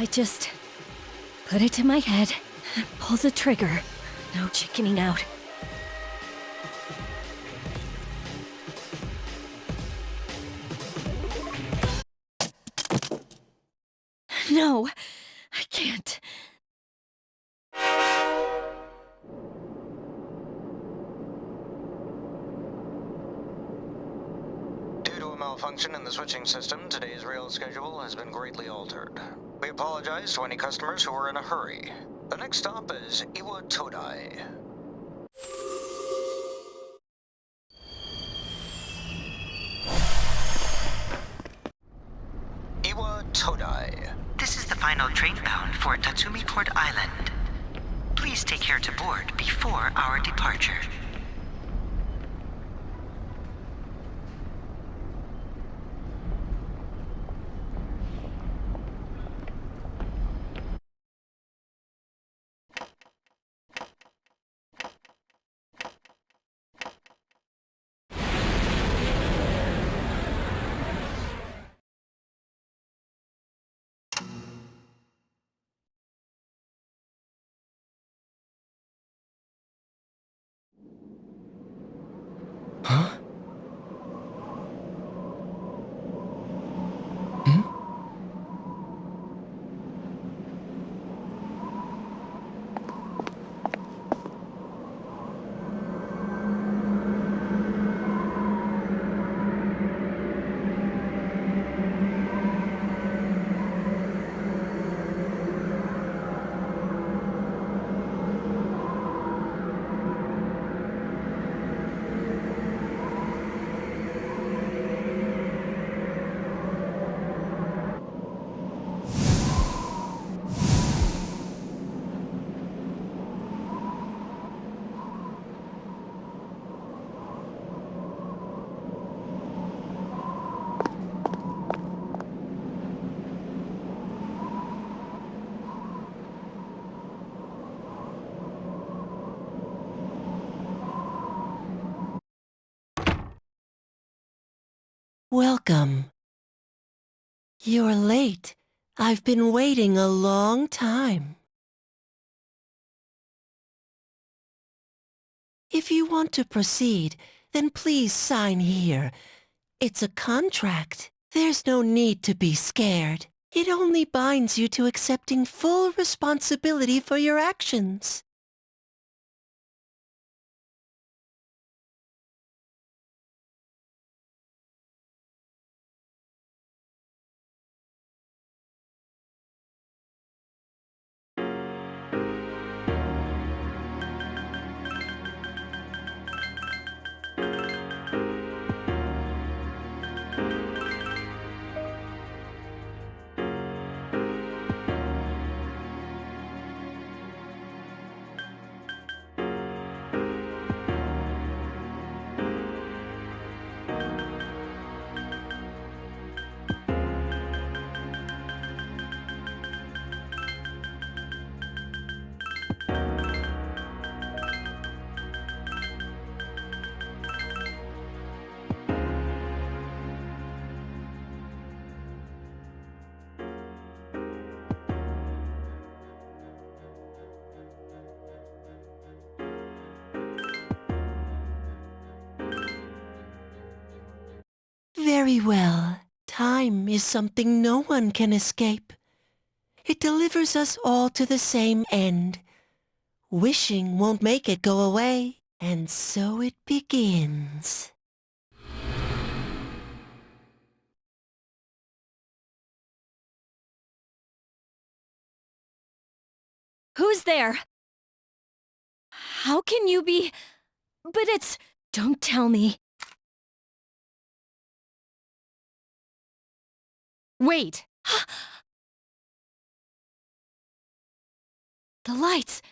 I just put it to my head, pull the trigger. No chickening out. No, I can't. Due to a malfunction in the switching system, today's rail schedule has been greatly altered. We apologize to any customers who are in a hurry. The next stop is Iwa Todai. Iwa Todai. This is the final train bound for Tatsumi Port Island. Please take care to board before our departure. Huh? Hmm? Welcome. You're late. I've been waiting a long time. If you want to proceed, then please sign here. It's a contract. There's no need to be scared. It only binds you to accepting full responsibility for your actions. Very well. Time is something no one can escape. It delivers us all to the same end. Wishing won't make it go away, and so it begins. Who's there? How can you be... But it's... Don't tell me. Wait! The lights!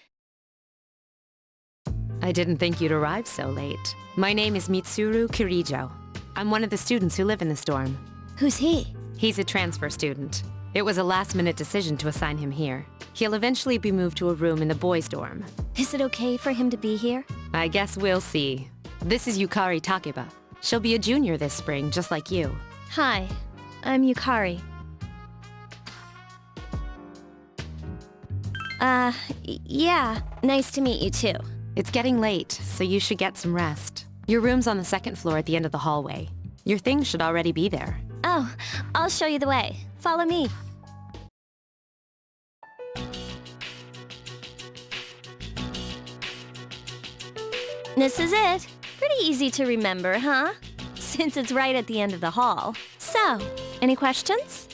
I didn't think you'd arrive so late. My name is Mitsuru Kirijo. I'm one of the students who live in the storm. Who's he? He's a transfer student. It was a last-minute decision to assign him here. He'll eventually be moved to a room in the boys' dorm. Is it okay for him to be here? I guess we'll see. This is Yukari Takeba. She'll be a junior this spring, just like you. Hi, I'm Yukari. Yeah. Nice to meet you too. It's getting late, so you should get some rest. Your room's on the second floor at the end of the hallway. Your things should already be there. Oh, I'll show you the way. Follow me. This is it. Pretty easy to remember, huh? Since it's right at the end of the hall. So, any questions?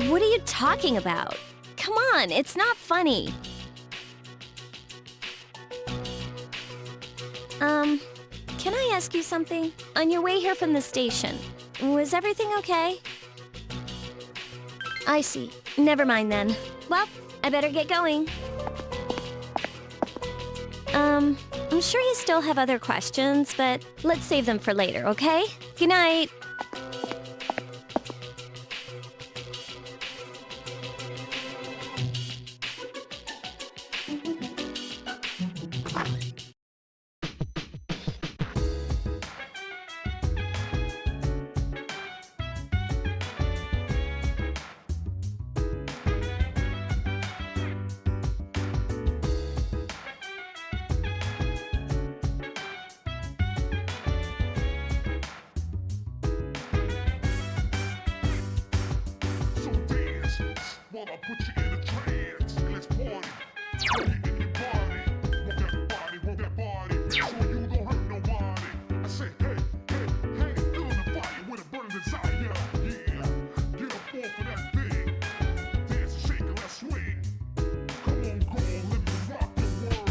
What are you talking about? Come on, it's not funny. Can I ask you something? On your way here from the station, was everything okay? I see. Never mind then. Well, I better get going. I'm sure you still have other questions, but let's save them for later, okay? Good night. While I put you in a trance, and let's party. Bring it in your body, work that body, so you don't hurt nobody. I say, hey, feeling the fire with a burning desire. Yeah, get up off of that thing, dance and shake and let's swing. Come on, girl, let me rock the world.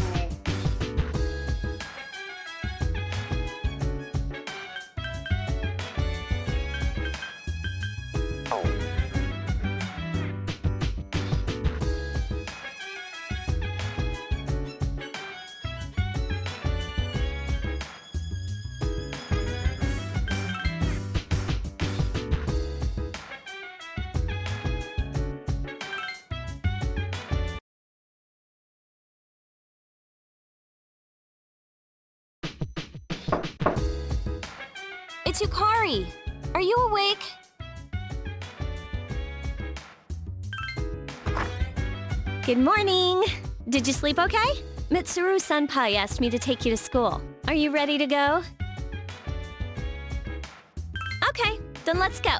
It's Yukari. Are you awake? Good morning. Did you sleep okay? Mitsuru-senpai asked me to take you to school. Are you ready to go? Okay, then let's go.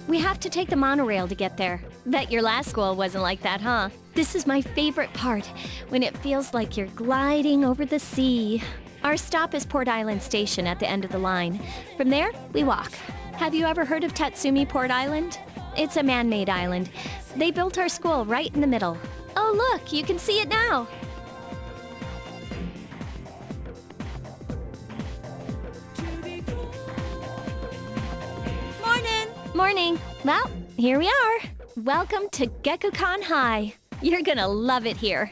We have to take the monorail to get there. Bet your last school wasn't like that, huh? This is my favorite part, when it feels like you're gliding over the sea. Our stop is Port Island Station at the end of the line. From there, we walk. Have you ever heard of Tatsumi Port Island? It's a man-made island. They built our school right in the middle. Oh look, you can see it now. Morning. Well, here we are. Welcome to Gekukan High. You're gonna love it here.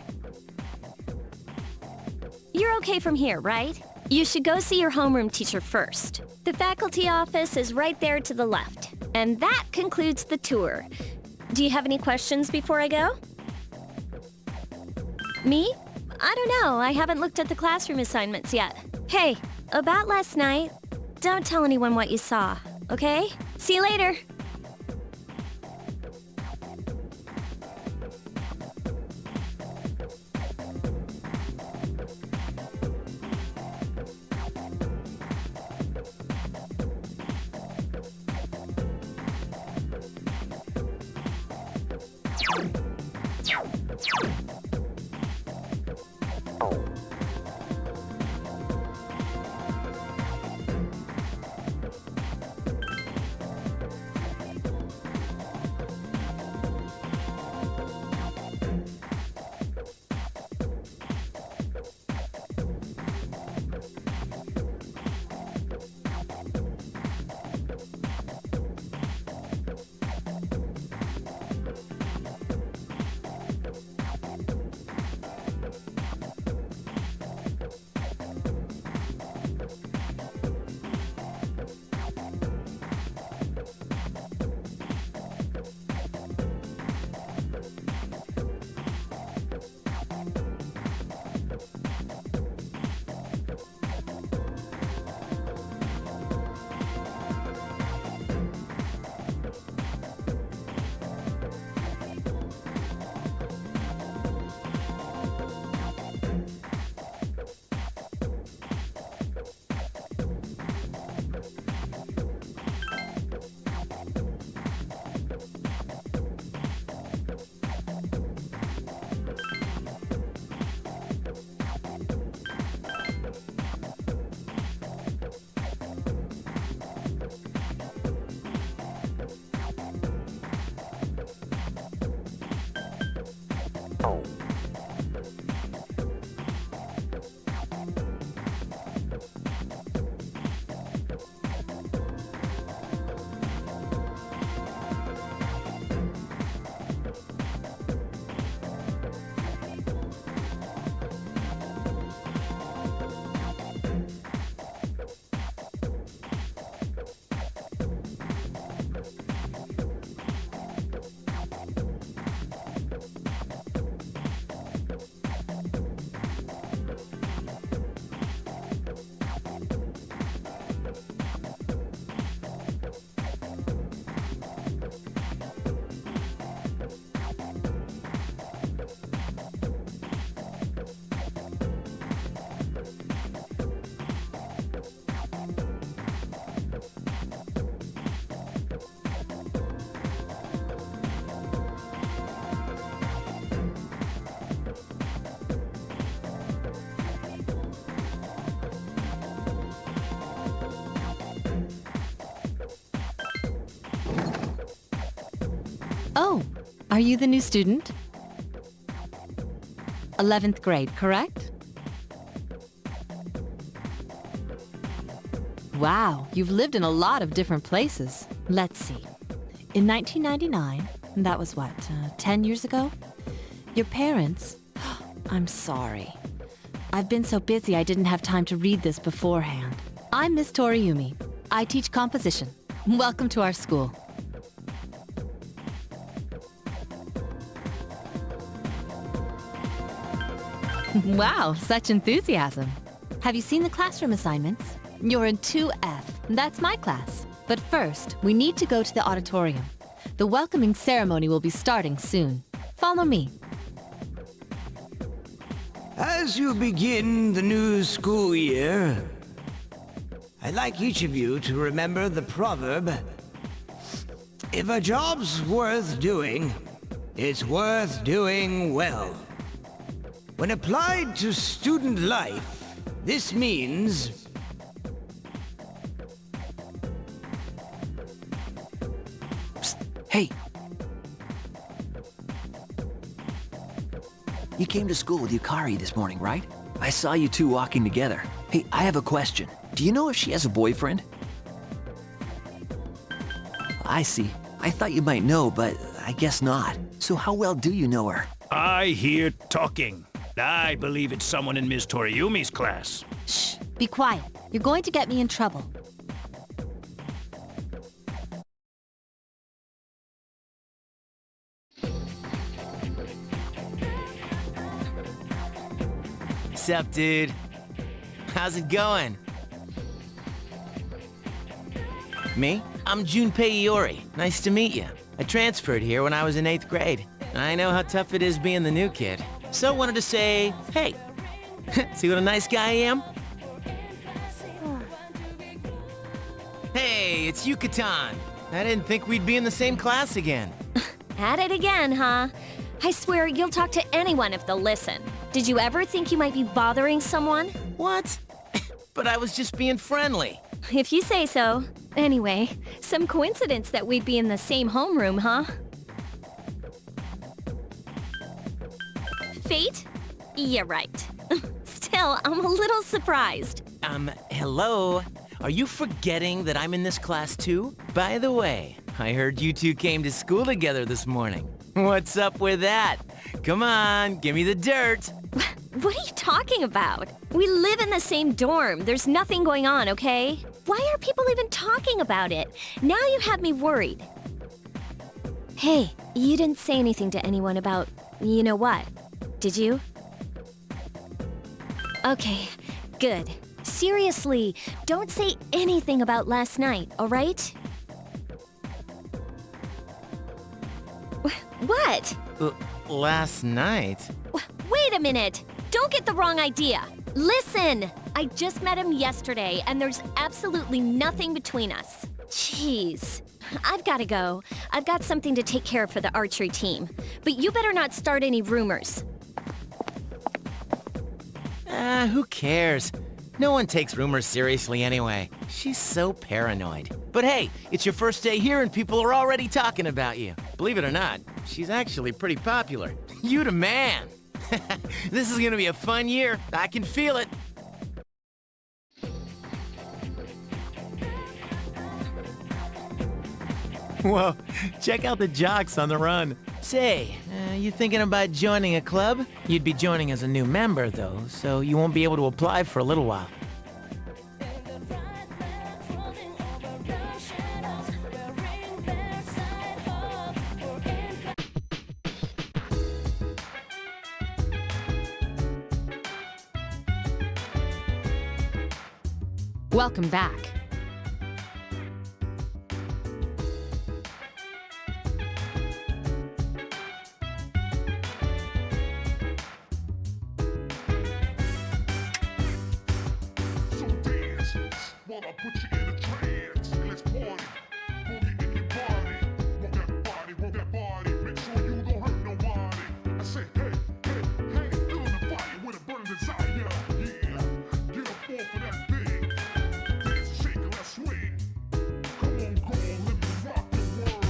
You're okay from here, right? You should go see your homeroom teacher first. The faculty office is right there to the left. And that concludes the tour. Do you have any questions before I go? Me? I don't know. I haven't looked at the classroom assignments yet. Hey, about last night, don't tell anyone what you saw, okay? See you later. Oh, are you the new student? 11th grade, correct? Wow, you've lived in a lot of different places. Let's see. In 1999, that was what, 10 years ago? Your parents... I'm sorry. I've been so busy I didn't have time to read this beforehand. I'm Miss Toriumi. I teach composition. Welcome to our school. Wow, such enthusiasm. Have you seen the classroom assignments? You're in 2F. That's my class. But first, we need to go to the auditorium. The welcoming ceremony will be starting soon. Follow me. As you begin the new school year, I'd like each of you to remember the proverb, if a job's worth doing, it's worth doing well. When applied to student life, this means Psst, hey! You came to school with Yukari this morning, right? I saw you two walking together. Hey, I have a question. Do you know if she has a boyfriend? I see. I thought you might know, but I guess not. So how well do you know her? I hear talking. I believe it's someone in Ms. Toriumi's class. Shh, be quiet. You're going to get me in trouble. Sup, dude? How's it going? Me? I'm Junpei Iori. Nice to meet you. I transferred here when I was in 8th grade. I know how tough it is being the new kid. So wanted to say, hey, see what a nice guy I am? Hey, it's Yucatan. I didn't think we'd be in the same class again. At it again, huh? I swear you'll talk to anyone if they'll listen. Did you ever think you might be bothering someone? What? But I was just being friendly. If you say so. Anyway, some coincidence that we'd be in the same homeroom, huh? Fate? Yeah, right. Still, I'm a little surprised. Hello? Are you forgetting that I'm in this class too? By the way, I heard you two came to school together this morning. What's up with that? Come on, give me the dirt. What are you talking about? We live in the same dorm. There's nothing going on, okay? Why are people even talking about it? Now you have me worried. Hey, you didn't say anything to anyone about you know what, did you? Okay, good. Seriously, don't say anything about last night, all right? What? Last night? Wait a minute! Don't get the wrong idea! Listen! I just met him yesterday, and there's absolutely nothing between us. Jeez. I've gotta go. I've got something to take care of for the archery team. But you better not start any rumors. Who cares? No one takes rumors seriously anyway. She's so paranoid. But hey, it's your first day here and people are already talking about you. Believe it or not, she's actually pretty popular. You the man! This is gonna be a fun year. I can feel it. Whoa, check out the jocks on the run. Say, you thinking about joining a club? You'd be joining as a new member, though, so you won't be able to apply for a little while. Welcome back. So dance while I put you in a trance. And let's party. Boogie in your body. Rock that body. Make sure you don't hurt nobody. I say, hey, hey, hey, feeling the fire with a burning desire. Yeah, get up off of that thing. Dance, shake, and let's swing. Come on, girl, let me rock the world.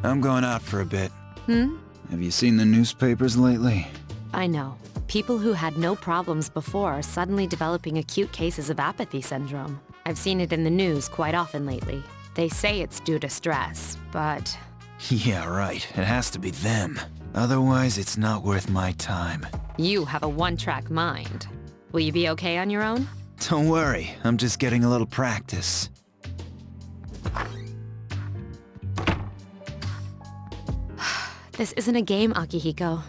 I'm going out for a bit. Hmm? Have you seen the newspapers lately? I know. People who had no problems before are suddenly developing acute cases of apathy syndrome. I've seen it in the news quite often lately. They say it's due to stress, but... Yeah, right. It has to be them. Otherwise, it's not worth my time. You have a one-track mind. Will you be okay on your own? Don't worry, I'm just getting a little practice. This isn't a game, Akihiko.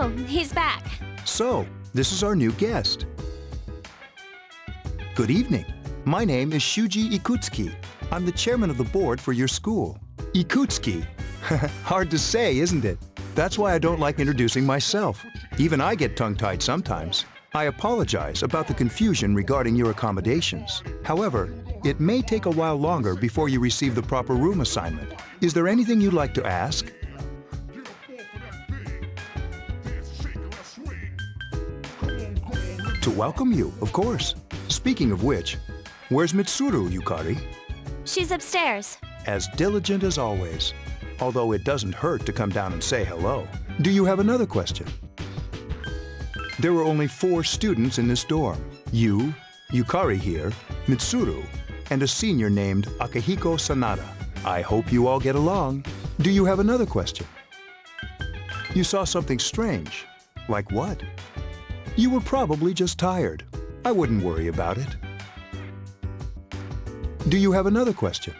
Oh, he's back. So, this is our new guest. Good evening. My name is Shuji Ikutsuki. I'm the chairman of the board for your school. Ikutsuki. Hard to say, isn't it? That's why I don't like introducing myself. Even I get tongue-tied sometimes. I apologize about the confusion regarding your accommodations. However, it may take a while longer before you receive the proper room assignment. Is there anything you'd like to ask? Get up off of that thing. Dance, shake, and let's swing. To welcome you, of course. Speaking of which, where's Mitsuru, Yukari? She's upstairs. As diligent as always. Although it doesn't hurt to come down and say hello. Do you have another question? There were only 4 students in this dorm. You, Yukari here, Mitsuru, and a senior named Akihiko Sanada. I hope you all get along. Do you have another question? You saw something strange. Like what? You were probably just tired. I wouldn't worry about it. Do you have another question?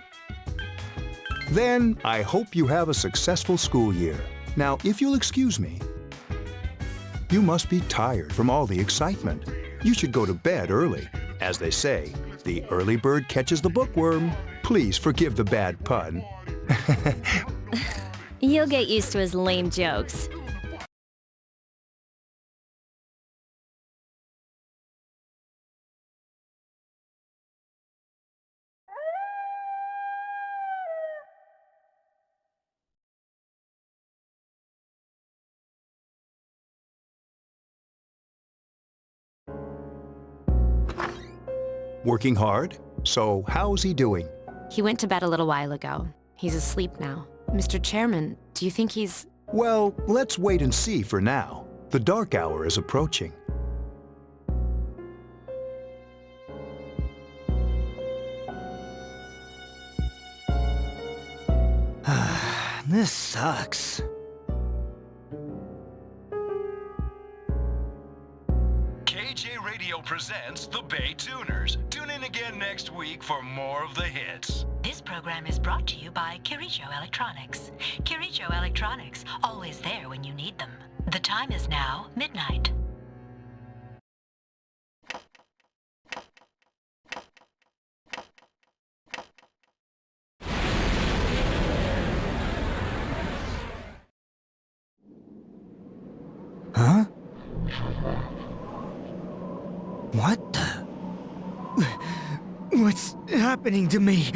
Then I hope you have a successful school year. Now, if you'll excuse me, you must be tired from all the excitement. You should go to bed early. As they say, the early bird catches the bookworm. Please forgive the bad pun. You'll get used to his lame jokes. Working hard? So how's he doing? He went to bed a little while ago. He's asleep now. Mr. Chairman, do you think he's... Well, let's wait and see for now. The dark hour is approaching. This sucks. KJ Radio presents the Bay Tuners. Tune in again next week for more of the hits. This program is brought to you by Kirijo Electronics. Kirijo Electronics, always there when you need them. The time is now midnight. Huh? What the? What's happening to me?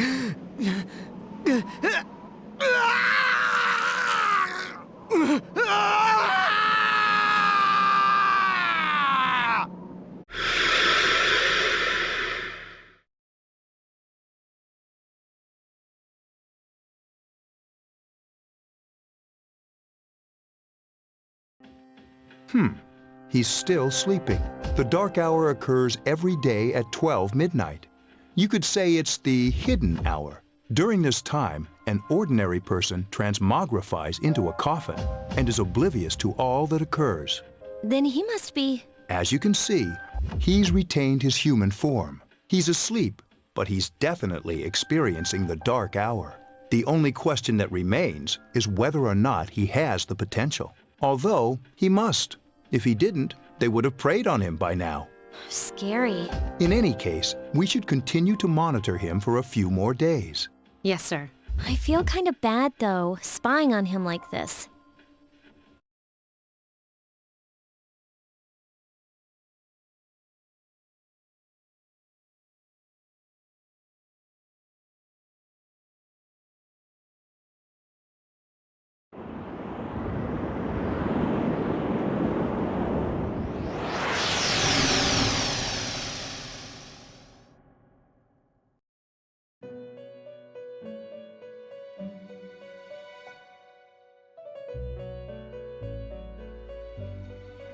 He's still sleeping. The dark hour occurs every day at 12 midnight. You could say it's the hidden hour. During this time, an ordinary person transmogrifies into a coffin and is oblivious to all that occurs. Then he must be... As you can see, he's retained his human form. He's asleep, but he's definitely experiencing the dark hour. The only question that remains is whether or not he has the potential. Although, he must. If he didn't, they would have preyed on him by now. Scary. In any case, we should continue to monitor him for a few more days. Yes, sir. I feel kind of bad, though, spying on him like this.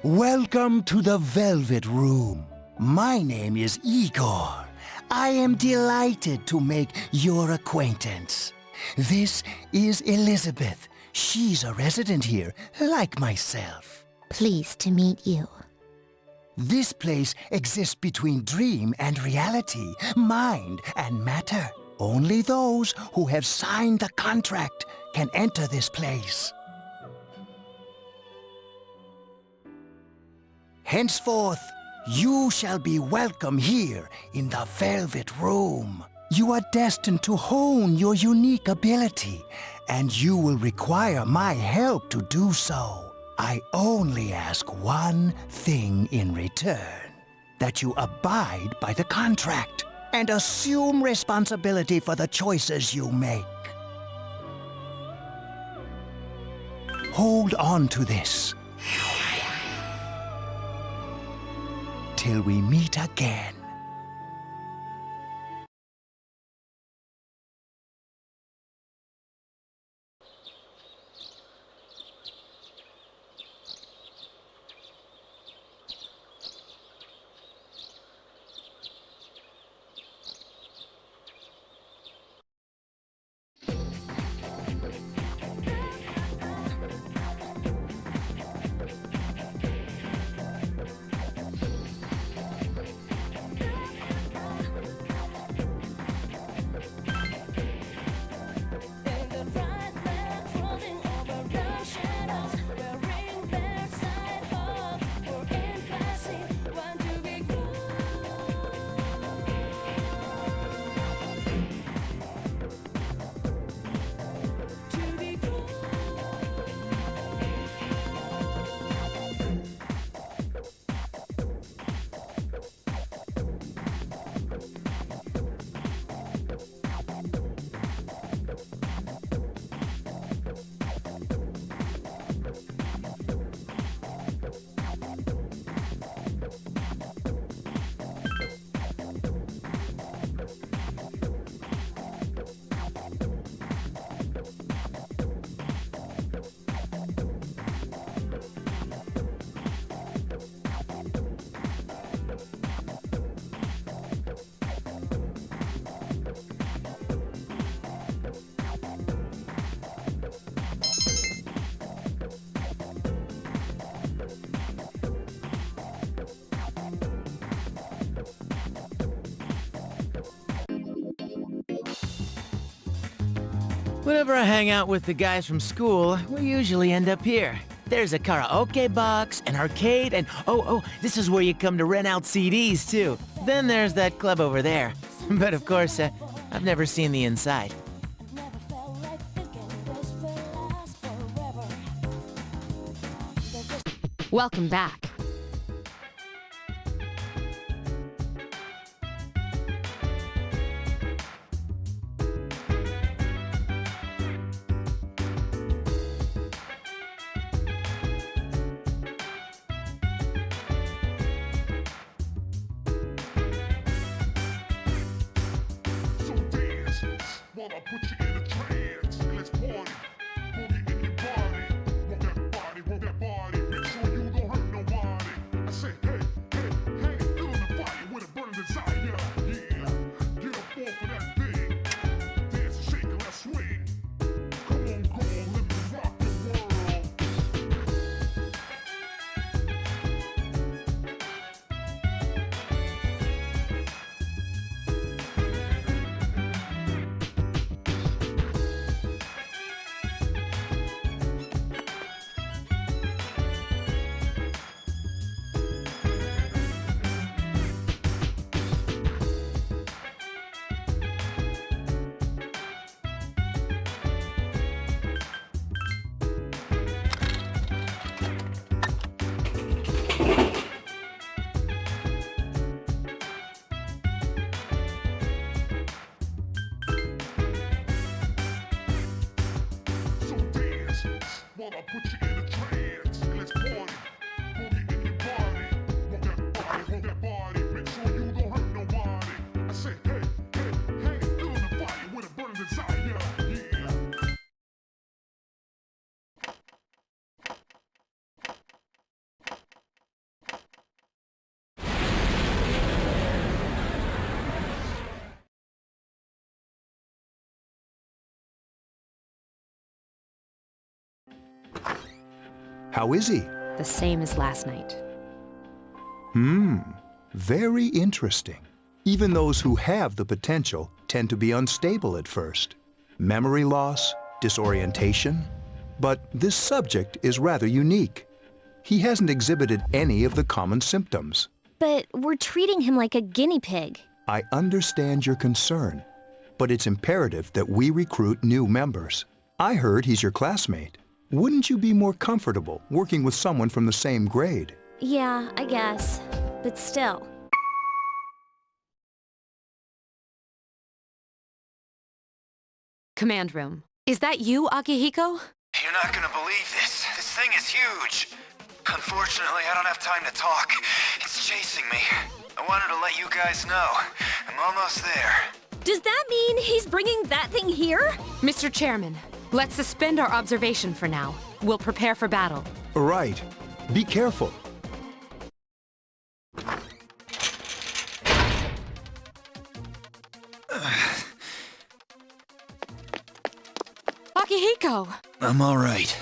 Welcome to the Velvet Room. My name is Igor. I am delighted to make your acquaintance. This is Elizabeth. She's a resident here, like myself. Pleased to meet you. This place exists between dream and reality, mind and matter. Only those who have signed the contract can enter this place. Henceforth, you shall be welcome here in the Velvet Room. You are destined to hone your unique ability, and you will require my help to do so. I only ask one thing in return, that you abide by the contract and assume responsibility for the choices you make. Hold on to this. until we meet again. Whenever I hang out with the guys from school, we usually end up here. There's a karaoke box, an arcade, and oh, this is where you come to rent out CDs, too. Then there's that club over there. But of course, I've never seen the inside. Welcome back. While I put you in a trance, let's party. Boogie in your body. Rock that body. Make sure you don't hurt nobody. I say, hey, feeling the fire with a burning desire. Yeah, get up off of that thing. Dance and shake and let's swing. Come on, let me rock the world. While I put you in a trance, let's party. Boogie in your body. Rock that body. Make sure you don't hurt nobody. I say, hey, feeling the fire with a burning desire. Yeah. How is he? The same as last night. Very interesting. Even those who have the potential tend to be unstable at first. Memory loss, disorientation. But this subject is rather unique. He hasn't exhibited any of the common symptoms. But we're treating him like a guinea pig. I understand your concern, but it's imperative that we recruit new members. I heard he's your classmate. Wouldn't you be more comfortable working with someone from the same grade? Yeah, I guess. But still. Command room. Is that you, Akihiko? You're not gonna believe this. This thing is huge. Unfortunately, I don't have time to talk. It's chasing me. I wanted to let you guys know. I'm almost there. Does that mean he's bringing that thing here? Mr. Chairman, let's suspend our observation for now. We'll prepare for battle. Right. Be careful. Akihiko! I'm all right.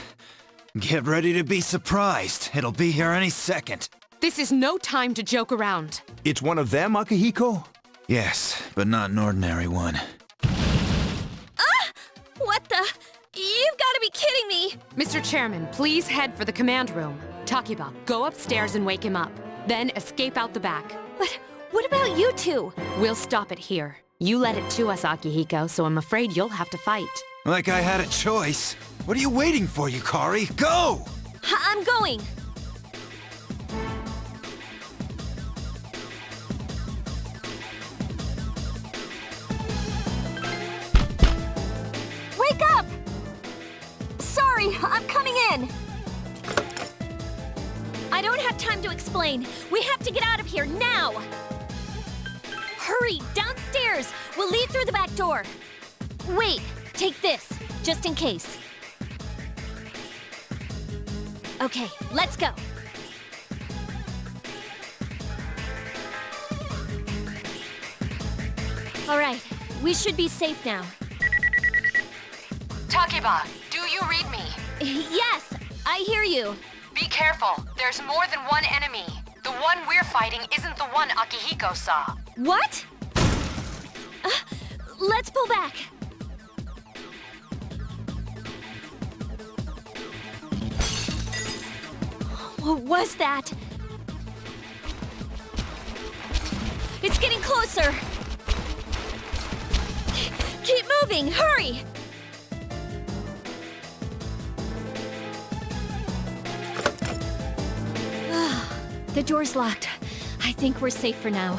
Get ready to be surprised. It'll be here any second. This is no time to joke around. It's one of them, Akihiko? Yes, but not an ordinary one. Ah! What the? You've got to be kidding me! Mr. Chairman, please head for the command room. Takiba, go upstairs and wake him up. Then escape out the back. But what about you two? We'll stop it here. You led it to us, Akihiko, so I'm afraid you'll have to fight. Like I had a choice. What are you waiting for, Yukari? Go! I'm going! Wake up! Sorry, I'm coming in! I don't have time to explain. We have to get out of here now! Hurry, downstairs! We'll leave through the back door. Wait, take this, just in case. Okay, let's go. All right, we should be safe now. Takiba, do you read me? Yes, I hear you. Be careful. There's more than one enemy. The one we're fighting isn't the one Akihiko saw. What? Let's pull back. What was that? It's getting closer. Keep moving, hurry! The door's locked. I think we're safe for now.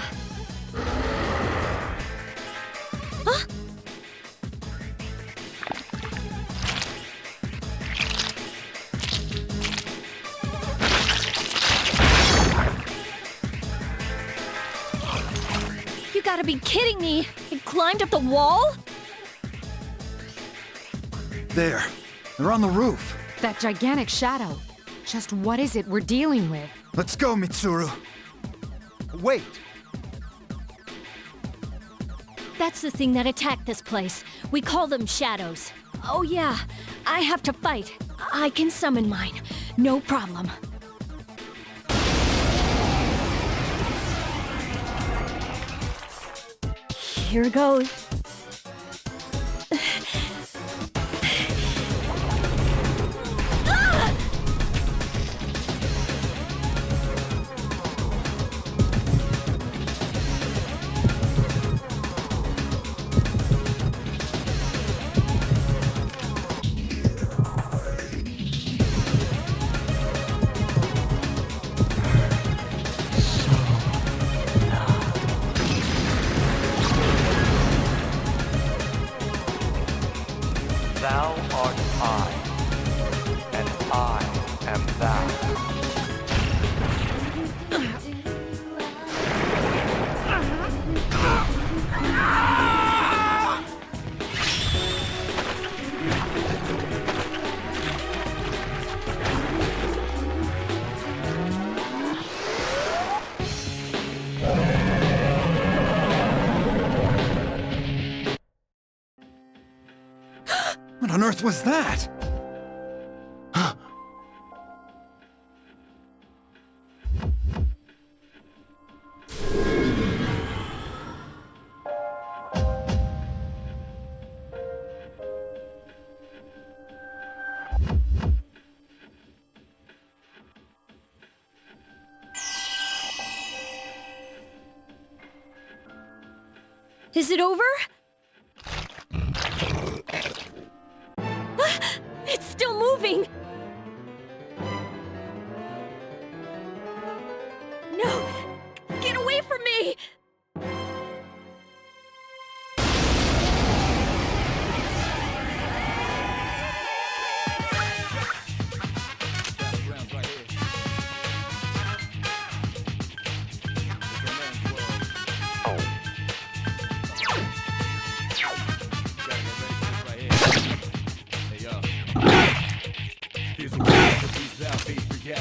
Huh? You gotta be kidding me! It climbed up the wall? There. They're on the roof. That gigantic shadow. Just what is it we're dealing with? Let's go, Mitsuru. Wait. That's the thing that attacked this place. We call them shadows. Oh yeah, I have to fight. I can summon mine. No problem. Here goes. Thou art I, and I am thou. What on earth was that? Is it over? It's still moving! No! Get away from me!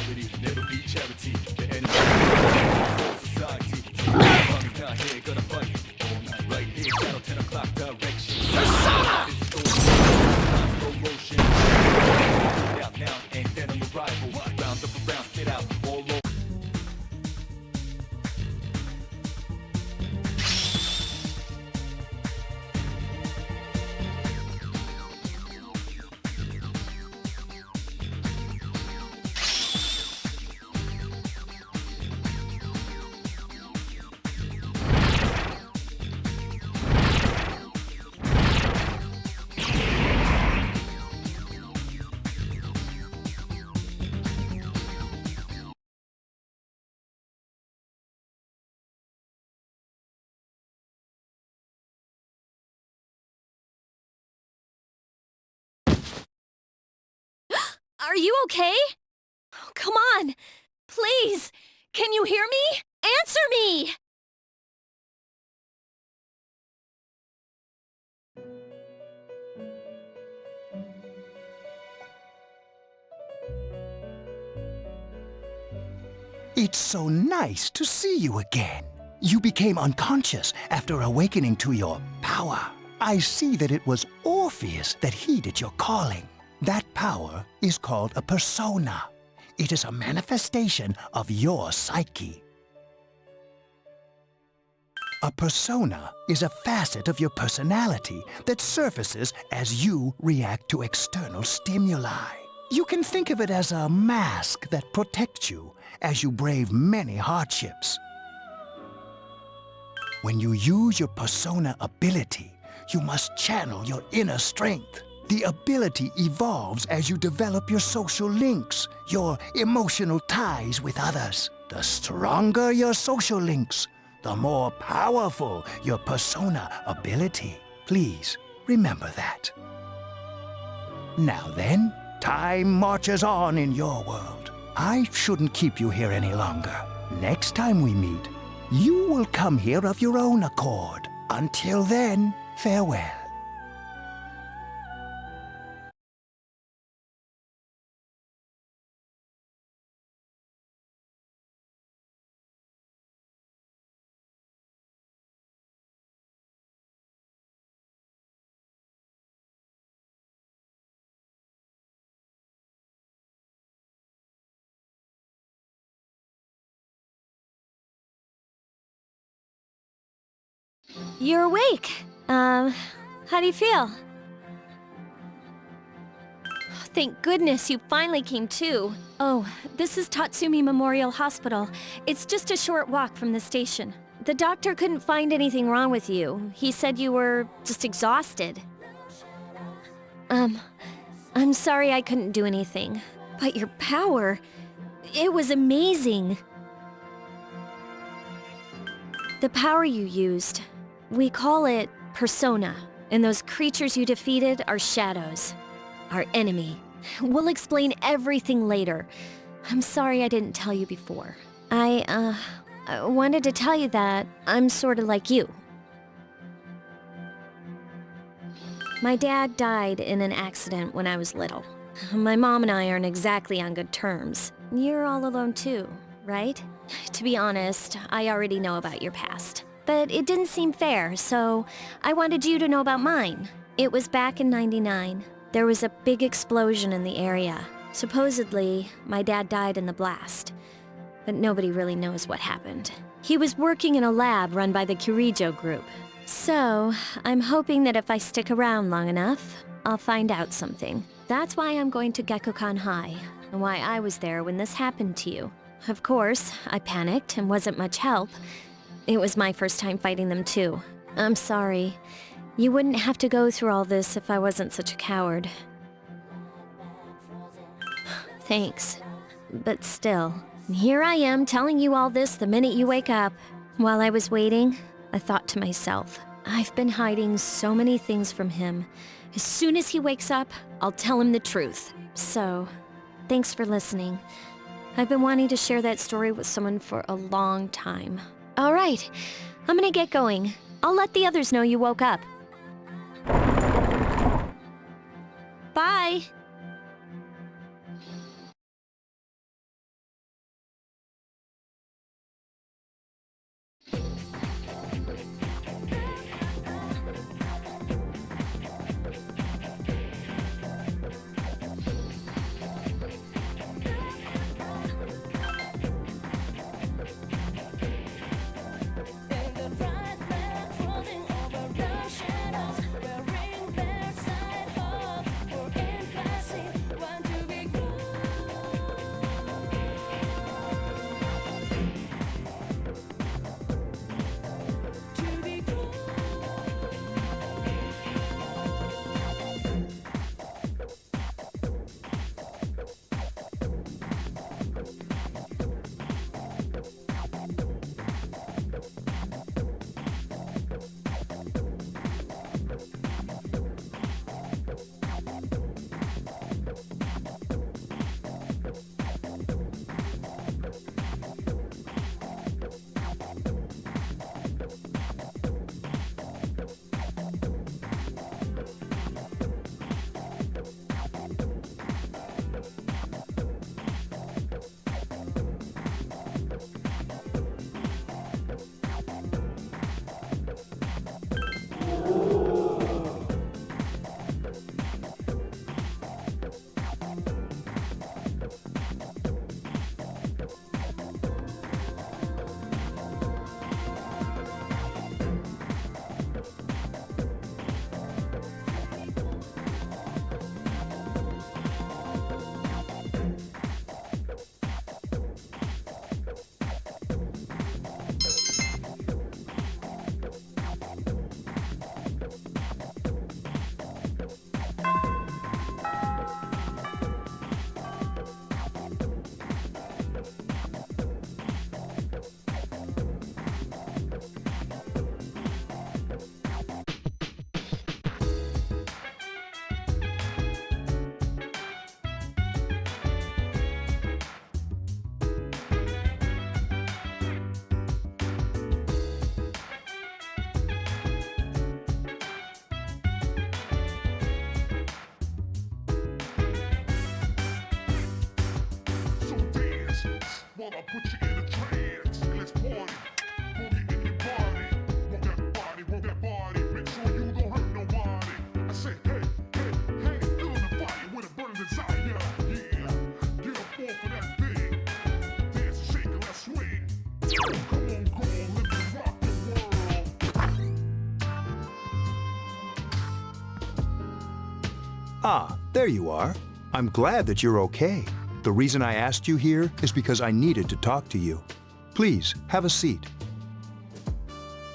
charity, never be charity. The enemy of society. Mommy's not here, gonna fight all night. Right here, shadow 10 o'clock direction. Persona! Slow motion. Out now, ain't that on your rival? Round up around, spit out all over. Are you okay? Oh, come on! Please! Can you hear me? Answer me! It's so nice to see you again. You became unconscious after awakening to your power. I see that it was Orpheus that heeded your calling. That power is called a persona. It is a manifestation of your psyche. A persona is a facet of your personality that surfaces as you react to external stimuli. You can think of it as a mask that protects you as you brave many hardships. When you use your persona ability, you must channel your inner strength. The ability evolves as you develop your social links, your emotional ties with others. The stronger your social links, the more powerful your persona ability. Please remember that. Now then, time marches on in your world. I shouldn't keep you here any longer. Next time we meet, you will come here of your own accord. Until then, farewell. You're awake. How do you feel? Thank goodness you finally came to. Oh, this is Tatsumi Memorial Hospital. It's just a short walk from the station. The doctor couldn't find anything wrong with you. He said you were just exhausted. I'm sorry I couldn't do anything. But your power, it was amazing. The power you used, we call it persona. And those creatures you defeated are shadows. Our enemy. We'll explain everything later. I'm sorry I didn't tell you before. I wanted to tell you that I'm sort of like you. My dad died in an accident when I was little. My mom and I aren't exactly on good terms. You're all alone too, right? To be honest, I already know about your past. But it didn't seem fair, so I wanted you to know about mine. It was back in '99. There was a big explosion in the area. Supposedly, my dad died in the blast. But nobody really knows what happened. He was working in a lab run by the Kirijo group. So, I'm hoping that if I stick around long enough, I'll find out something. That's why I'm going to Gekukan High, and why I was there when this happened to you. Of course, I panicked and wasn't much help. It was my first time fighting them too. I'm sorry. You wouldn't have to go through all this if I wasn't such a coward. Thanks. But still, here I am telling you all this the minute you wake up. While I was waiting, I thought to myself, I've been hiding so many things from him. As soon as he wakes up, I'll tell him the truth. So, thanks for listening. I've been wanting to share that story with someone for a long time. All right, I'm gonna get going. I'll let the others know you woke up. Bye! Ah, there you are. I'm glad that you're okay. The reason I asked you here is because I needed to talk to you. Please, have a seat.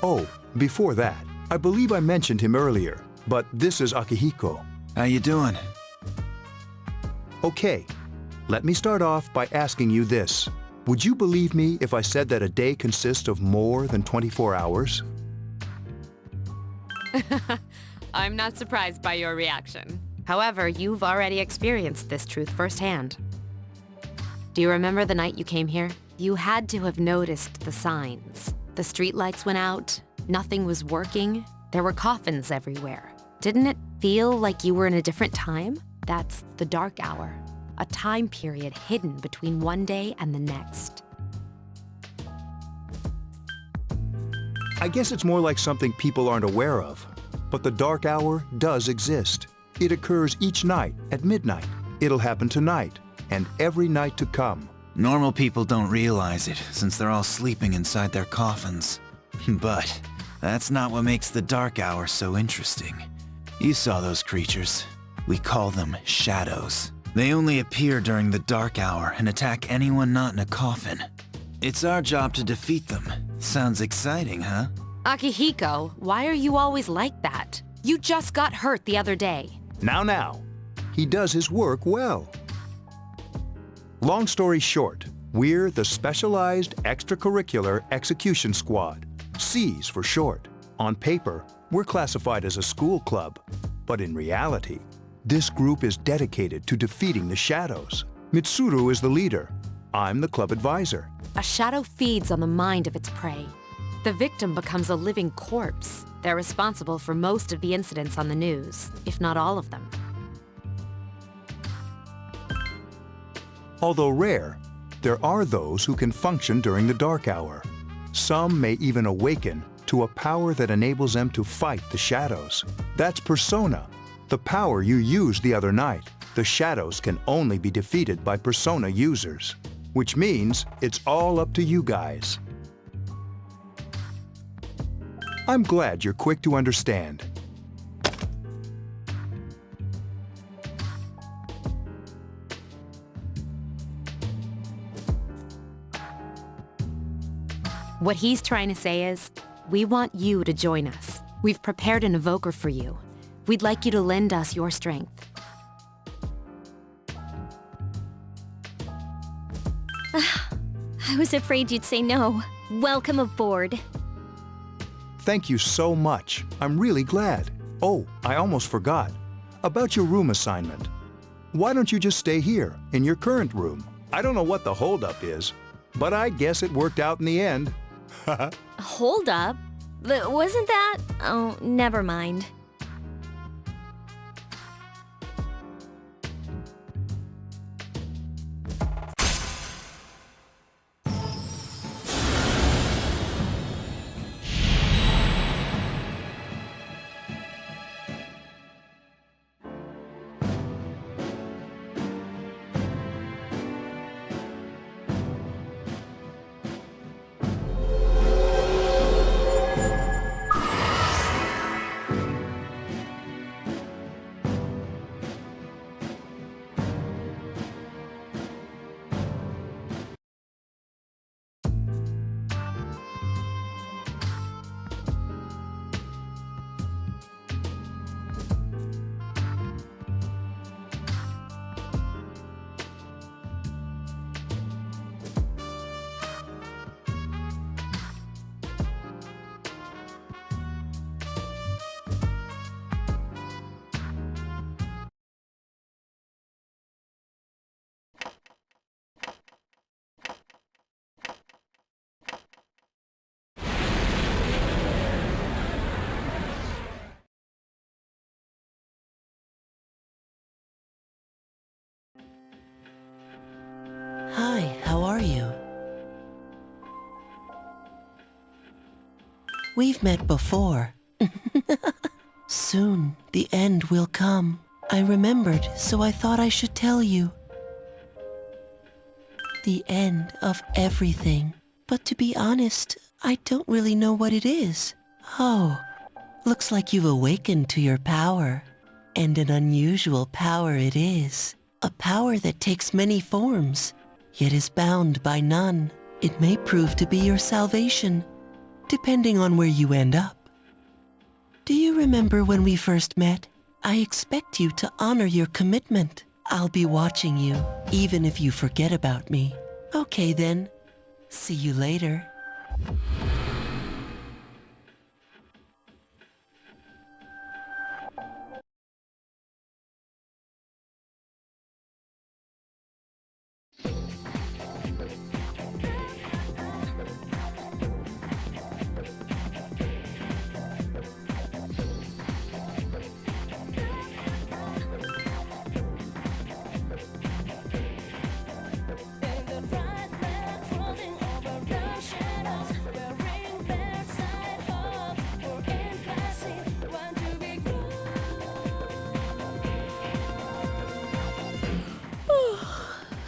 Oh, before that, I believe I mentioned him earlier, but this is Akihiko. How you doing? Okay, let me start off by asking you this. Would you believe me if I said that a day consists of more than 24 hours? I'm not surprised by your reaction. However, you've already experienced this truth firsthand. Do you remember the night you came here? You had to have noticed the signs. The streetlights went out, nothing was working, there were coffins everywhere. Didn't it feel like you were in a different time? That's the dark hour, a time period hidden between one day and the next. I guess it's more like something people aren't aware of. But the dark hour does exist. It occurs each night at midnight. It'll happen tonight and every night to come. Normal people don't realize it, since they're all sleeping inside their coffins. But that's not what makes the dark hour so interesting. You saw those creatures. We call them shadows. They only appear during the dark hour and attack anyone not in a coffin. It's our job to defeat them. Sounds exciting, huh? Akihiko, why are you always like that? You just got hurt the other day. Now. He does his work well. Long story short, we're the Specialized Extracurricular Execution Squad, SEAS for short. On paper, we're classified as a school club, but in reality, this group is dedicated to defeating the shadows. Mitsuru is the leader. I'm the club advisor. A shadow feeds on the mind of its prey. The victim becomes a living corpse. They're responsible for most of the incidents on the news, if not all of them. Although rare, there are those who can function during the dark hour. Some may even awaken to a power that enables them to fight the shadows. That's Persona, the power you used the other night. The shadows can only be defeated by Persona users, which means it's all up to you guys. I'm glad you're quick to understand. What he's trying to say is, we want you to join us. We've prepared an evoker for you. We'd like you to lend us your strength. I was afraid you'd say no. Welcome aboard. Thank you so much. I'm really glad. Oh, I almost forgot. About your room assignment. Why don't you just stay here, in your current room? I don't know what the holdup is, but I guess it worked out in the end. Hold up? Wasn't that? Oh, never mind. Hi, how are you? We've met before. Soon, the end will come. I remembered, so I thought I should tell you. The end of everything. but to be honest, I don't really know what it is. Oh, looks like you've awakened to your power. And an unusual power it is. A power that takes many forms, yet is bound by none. It may prove to be your salvation, depending on where you end up. Do you remember when we first met? I expect you to honor your commitment. I'll be watching you, even if you forget about me. Okay then. See you later.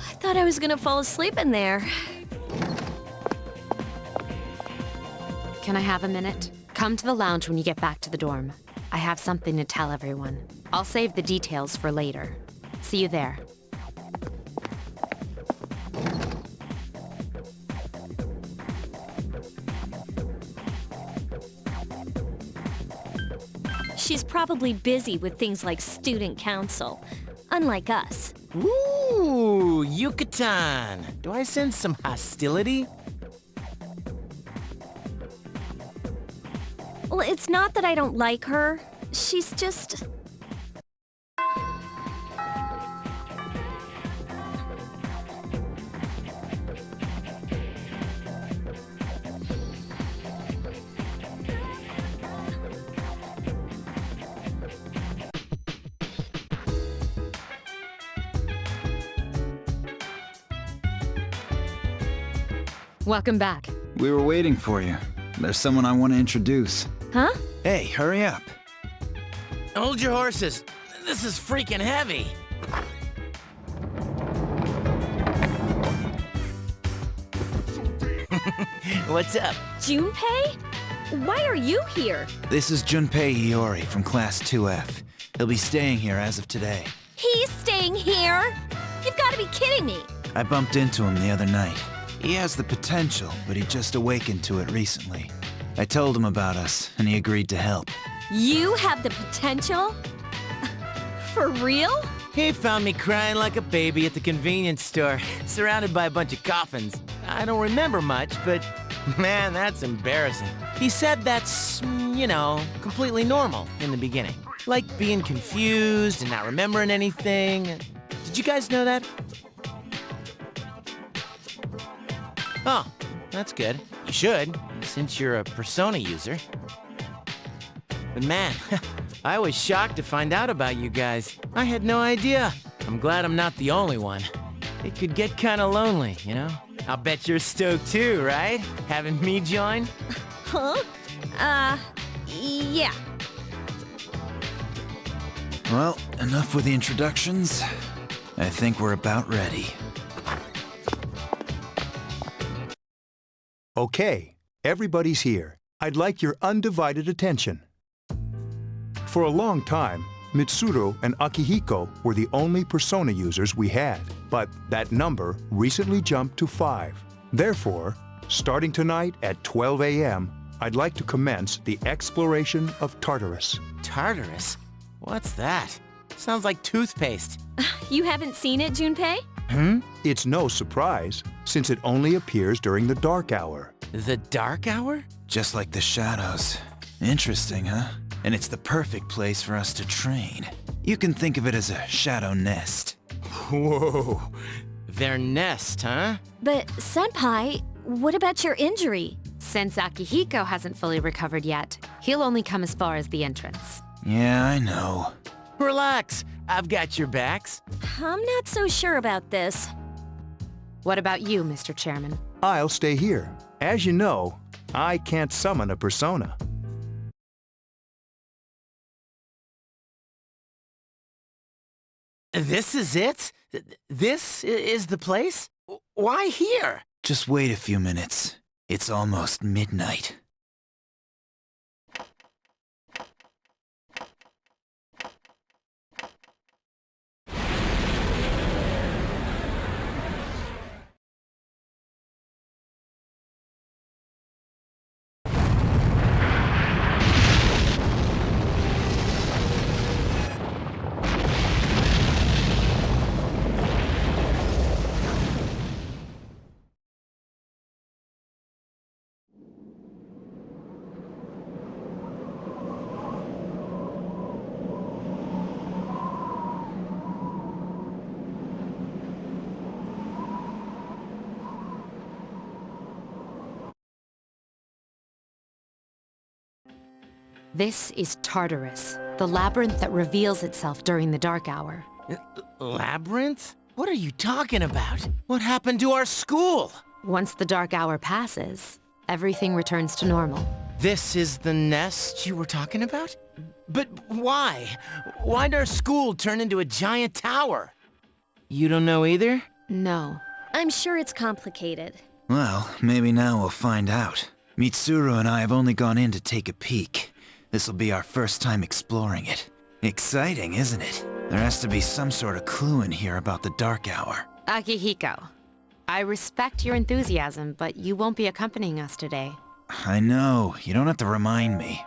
I thought I was gonna fall asleep in there. Can I have a minute? Come to the lounge when you get back to the dorm. I have something to tell everyone. I'll save the details for later. See you there. She's probably busy with things like student council, unlike us. Ooh, Yucatan. Do I sense some hostility? Well, it's not that I don't like her. She's just... Welcome back. We were waiting for you. There's someone I want to introduce. Huh? Hey, hurry up. Hold your horses. This is freaking heavy. What's up? Junpei? Why are you here? This is Junpei Iori from Class 2F. He'll be staying here as of today. He's staying here? You've got to be kidding me. I bumped into him the other night. He has the potential, but he just awakened to it recently. I told him about us, and he agreed to help. You have the potential? For real? He found me crying like a baby at the convenience store, surrounded by a bunch of coffins. I don't remember much, but man, that's embarrassing. He said that's, completely normal in the beginning. Like being confused and not remembering anything. Did you guys know that? Oh, that's good. You should, since you're a Persona user. But man, I was shocked to find out about you guys. I had no idea. I'm glad I'm not the only one. It could get kinda lonely, I'll bet you're stoked too, right? Having me join? Huh? Yeah. Well, enough with the introductions. I think we're about ready. Okay, everybody's here. I'd like your undivided attention. For a long time, Mitsuru and Akihiko were the only Persona users we had, but that number recently jumped to 5. Therefore, starting tonight at 12 a.m., I'd like to commence the exploration of Tartarus. Tartarus? What's that? Sounds like toothpaste. You haven't seen it, Junpei? It's no surprise, since it only appears during the dark hour. The dark hour? Just like the shadows. Interesting, huh? And it's the perfect place for us to train. You can think of it as a shadow nest. Whoa. Their nest, huh? But, Senpai, what about your injury? Since Akihiko hasn't fully recovered yet, he'll only come as far as the entrance. Yeah, I know. Relax. I've got your backs. I'm not so sure about this. What about you, Mr. Chairman? I'll stay here. As you know, I can't summon a persona. This is it? This is the place? Why here? Just wait a few minutes. It's almost midnight. This is Tartarus, the labyrinth that reveals itself during the dark hour. Labyrinth? What are you talking about? What happened to our school? Once the dark hour passes, everything returns to normal. This is the nest you were talking about? But why? Why'd our school turn into a giant tower? You don't know either? No. I'm sure it's complicated. Well, maybe now we'll find out. Mitsuru and I have only gone in to take a peek. This'll be our first time exploring it. Exciting, isn't it? There has to be some sort of clue in here about the dark hour. Akihiko, I respect your enthusiasm, but you won't be accompanying us today. I know. You don't have to remind me.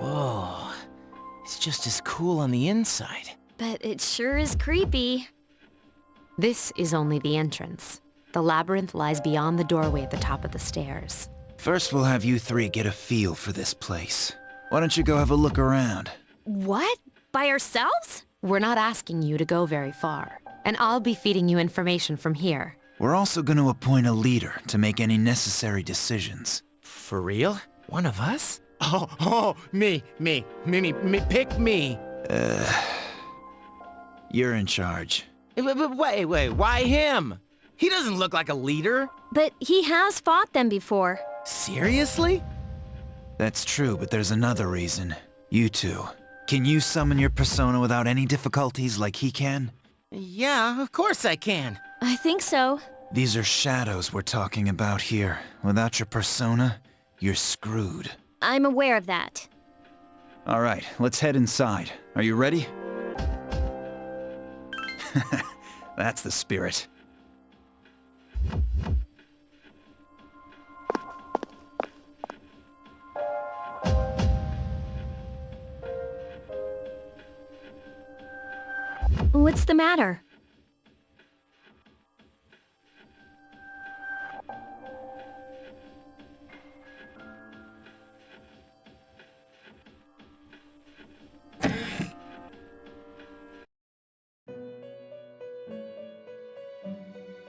Whoa. It's just as cool on the inside. But it sure is creepy. This is only the entrance. The labyrinth lies beyond the doorway at the top of the stairs. First, we'll have you three get a feel for this place. Why don't you go have a look around? What? By ourselves? We're not asking you to go very far, and I'll be feeding you information from here. We're also going to appoint a leader to make any necessary decisions. For real? One of us? Oh, me, pick me. You're in charge. Wait, why him? He doesn't look like a leader. But he has fought them before. Seriously? That's true, but there's another reason. You two. Can you summon your persona without any difficulties like he can? Yeah, of course I can. I think so. These are shadows we're talking about here. Without your persona, you're screwed. I'm aware of that. All right, let's head inside. Are you ready? That's the spirit. What's the matter?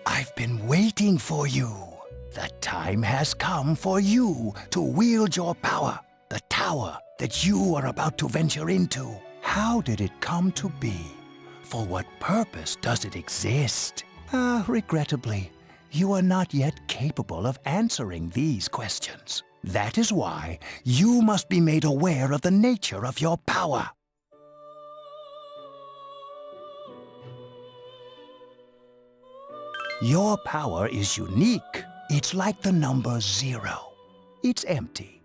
I've been waiting for you. The time has come for you to wield your power, the tower that you are about to venture into. How did it come to be? For what purpose does it exist? Regrettably, you are not yet capable of answering these questions. That is why you must be made aware of the nature of your power. Your power is unique. It's like the number 0. It's empty,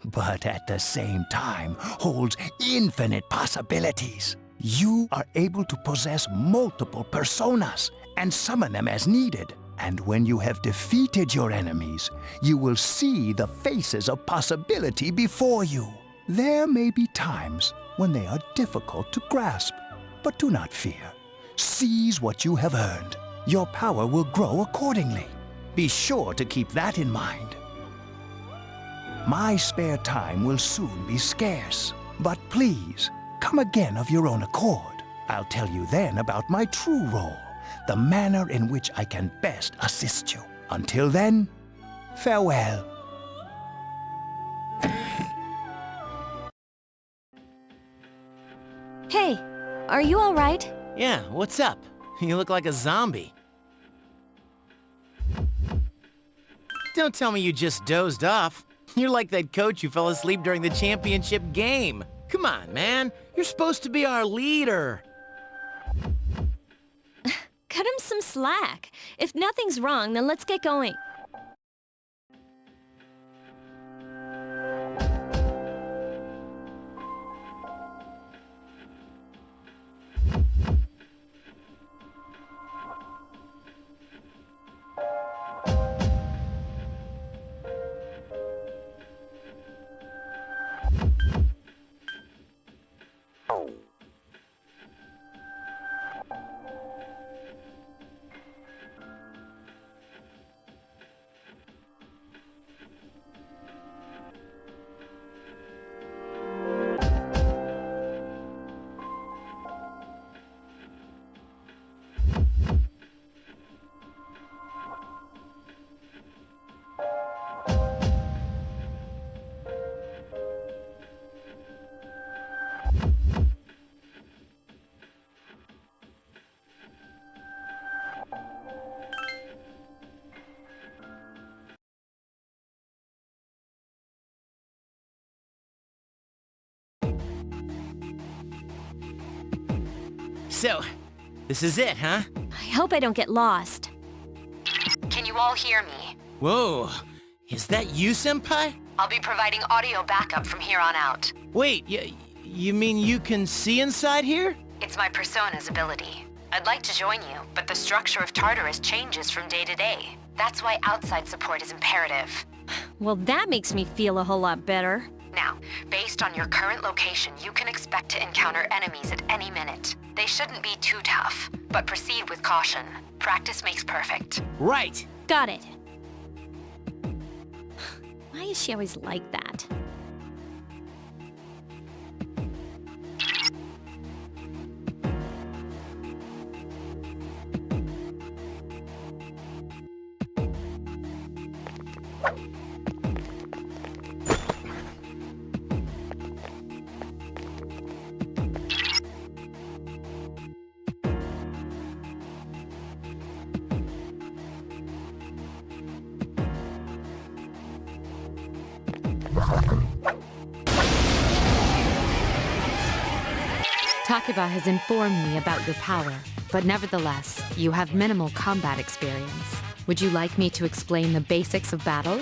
but at the same time holds infinite possibilities. You are able to possess multiple personas and summon them as needed. And when you have defeated your enemies, you will see the faces of possibility before you. There may be times when they are difficult to grasp, but do not fear. Seize what you have earned. Your power will grow accordingly. Be sure to keep that in mind. My spare time will soon be scarce, but please, come again of your own accord. I'll tell you then about my true role, the manner in which I can best assist you. Until then, farewell. Hey, are you all right? Yeah, what's up? You look like a zombie. Don't tell me you just dozed off. You're like that coach who fell asleep during the championship game. Come on, man. You're supposed to be our leader. Cut him some slack. If nothing's wrong, then let's get going. So, this is it, huh? I hope I don't get lost. Can you all hear me? Whoa, is that you, Senpai? I'll be providing audio backup from here on out. Wait, you mean you can see inside here? It's my persona's ability. I'd like to join you, but the structure of Tartarus changes from day to day. That's why outside support is imperative. Well, that makes me feel a whole lot better. Now, based on your current location, you can expect to encounter enemies at any minute. They shouldn't be too tough, but proceed with caution. Practice makes perfect. Right. Got it. Why is she always like that? Takeba has informed me about your power, but nevertheless, you have minimal combat experience. Would you like me to explain the basics of battle?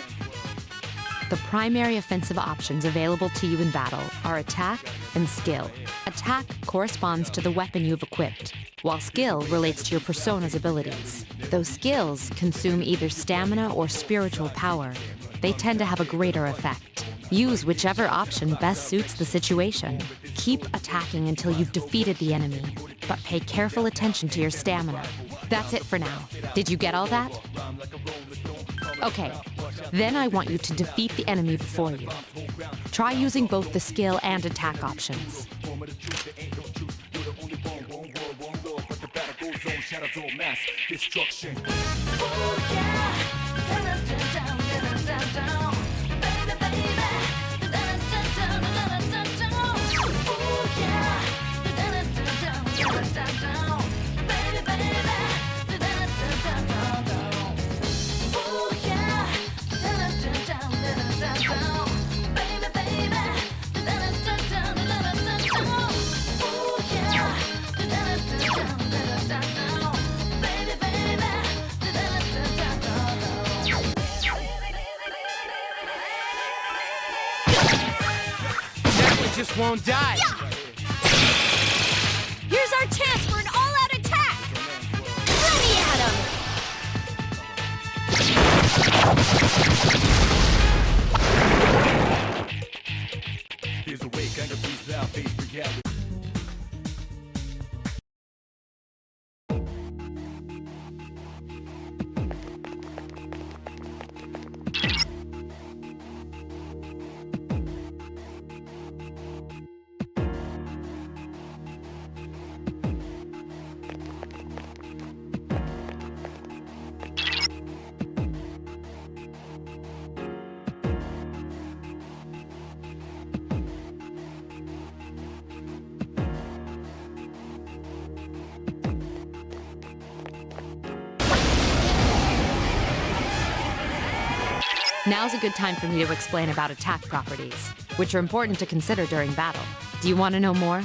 The primary offensive options available to you in battle are attack and skill. Attack corresponds to the weapon you've equipped, while skill relates to your persona's abilities. Those skills consume either stamina or spiritual power. They tend to have a greater effect. Use whichever option best suits the situation. Keep attacking until you've defeated the enemy, but pay careful attention to your stamina. That's it for now. Did you get all that? Okay, then I want you to defeat the enemy before you. Try using both the skill and attack options. Just won't die. Yeah! Here's our chance for an all-out attack! Ready at him! Here's a way, kind of beats out, face reality. Now's a good time for me to explain about attack properties, which are important to consider during battle. Do you want to know more?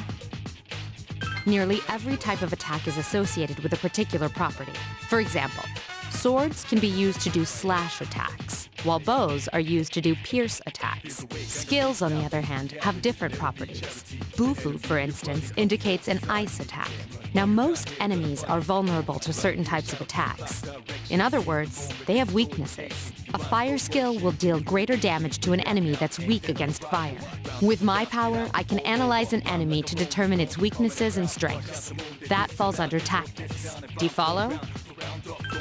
Nearly every type of attack is associated with a particular property. For example, swords can be used to do slash attacks, while bows are used to do pierce attacks. Skills, on the other hand, have different properties. Bufu, for instance, indicates an ice attack. Now, most enemies are vulnerable to certain types of attacks. In other words, they have weaknesses. A fire skill will deal greater damage to an enemy that's weak against fire. With my power, I can analyze an enemy to determine its weaknesses and strengths. That falls under tactics. Do you follow?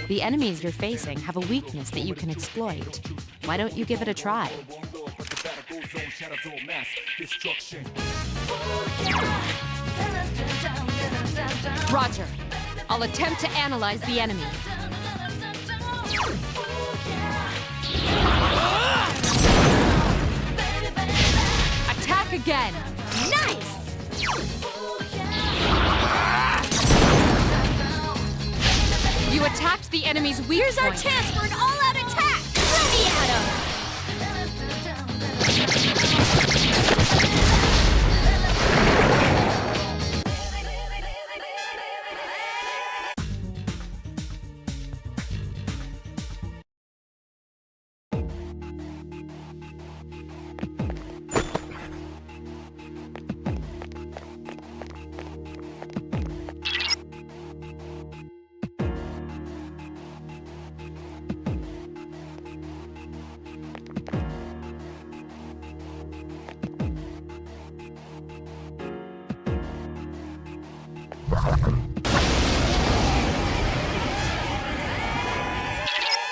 The enemies you're facing have a weakness that you can exploit. Why don't you give it a try? Roger. I'll attempt to analyze the enemy. Attack again. Nice! You attacked the enemy's weak Here's our point. chance for an all-out attack! Throw me at him!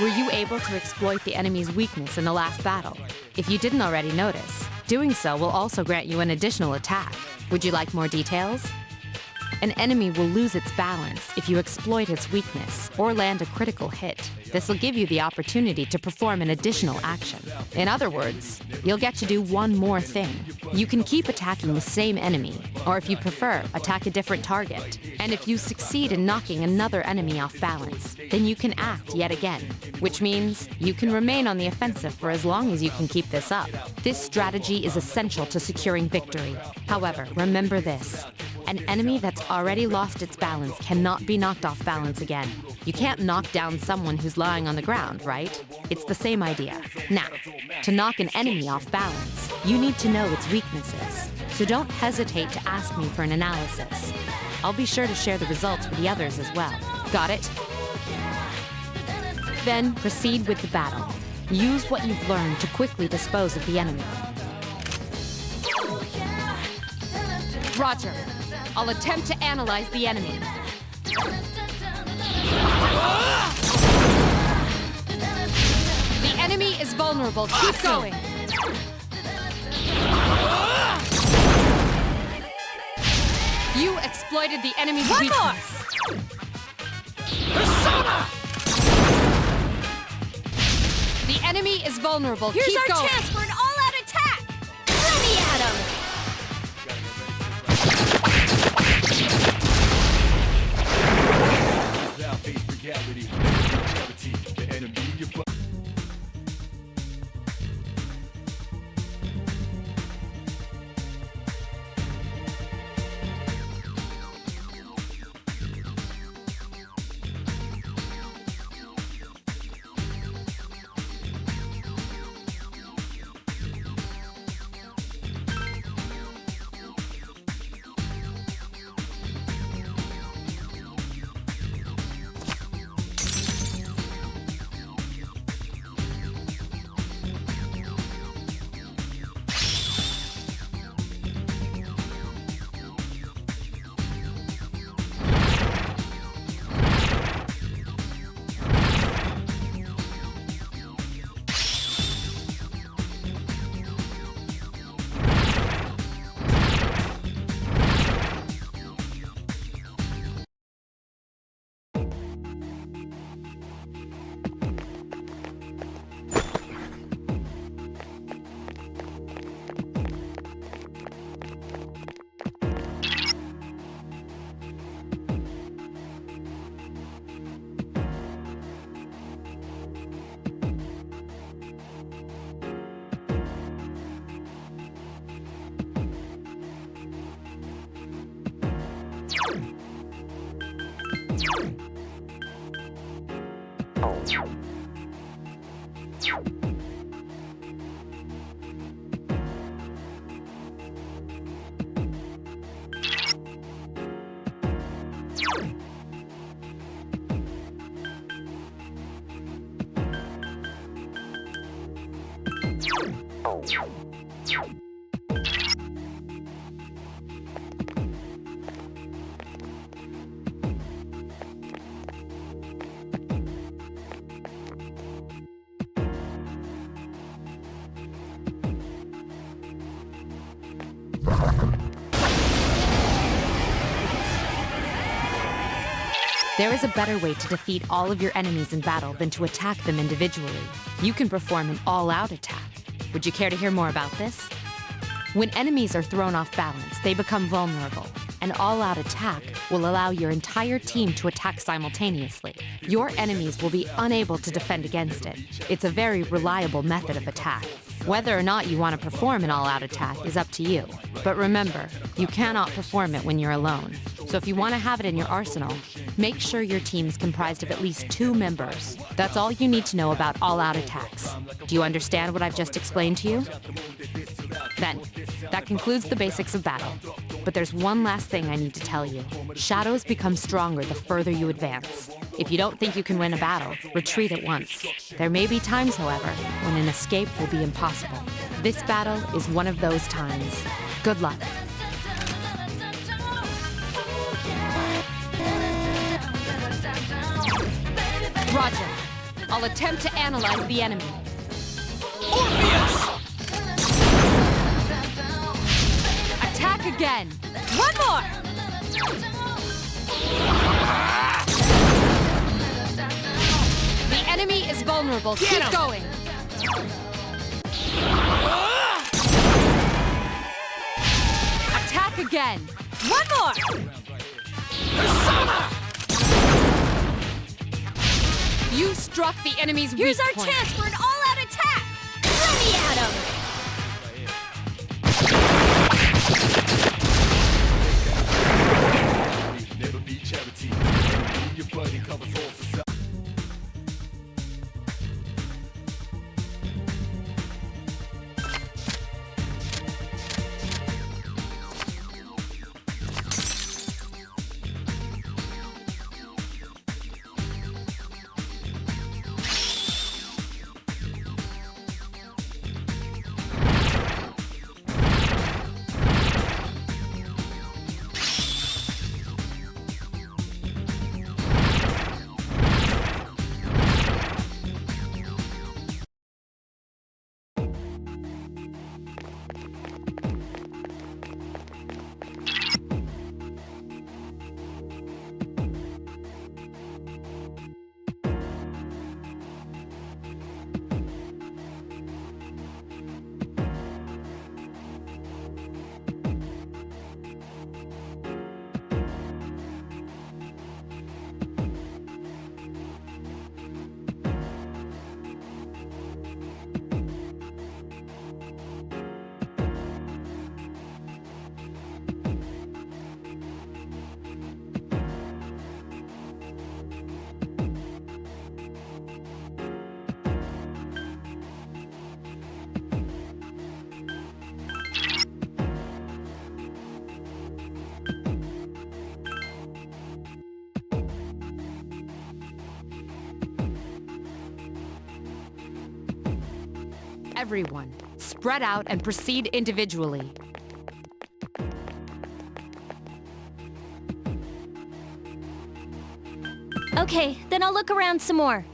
Were you able to exploit the enemy's weakness in the last battle? If you didn't already notice, doing so will also grant you an additional attack. Would you like more details? An enemy will lose its balance if you exploit its weakness or land a critical hit. This will give you the opportunity to perform an additional action. In other words, you'll get to do one more thing. You can keep attacking the same enemy, or if you prefer, attack a different target. And if you succeed in knocking another enemy off balance, then you can act yet again, which means you can remain on the offensive for as long as you can keep this up. This strategy is essential to securing victory. However, remember this. An enemy that's already lost its balance cannot be knocked off balance again. You can't knock down someone who's lying on the ground, right? It's the same idea. Now, to knock an enemy off balance, you need to know its weaknesses. So don't hesitate to ask me for an analysis. I'll be sure to share the results with the others as well. Got it? Then proceed with the battle. Use what you've learned to quickly dispose of the enemy. Roger. I'll attempt to analyze the enemy. The enemy is vulnerable. Keep going. You exploited the enemy's weakness. Persona! The enemy is vulnerable. Here's Keep our going. chance for an all-out attack! Throw me at him! There is a better way to defeat all of your enemies in battle than to attack them individually. You can perform an all-out attack. Would you care to hear more about this? When enemies are thrown off balance, they become vulnerable. An all-out attack will allow your entire team to attack simultaneously. Your enemies will be unable to defend against it. It's a very reliable method of attack. Whether or not you want to perform an all-out attack is up to you. But remember, you cannot perform it when you're alone. So if you want to have it in your arsenal, make sure your team's comprised of at least 2 members. That's all you need to know about all-out attacks. Do you understand what I've just explained to you? Then, that concludes the basics of battle. But there's one last thing I need to tell you. Shadows become stronger the further you advance. If you don't think you can win a battle, retreat at once. There may be times, however, when an escape will be impossible. This battle is one of those times. Good luck. Roger. I'll attempt to analyze the enemy. Attack again. One more! The enemy is vulnerable. Keep going. Attack again. One more! You struck the enemy's weak point. Here's our chance for an all-out attack! Throw me at him! Never be charity. Your bloody covers all society. Everyone, spread out and proceed individually. Okay, then I'll look around some more.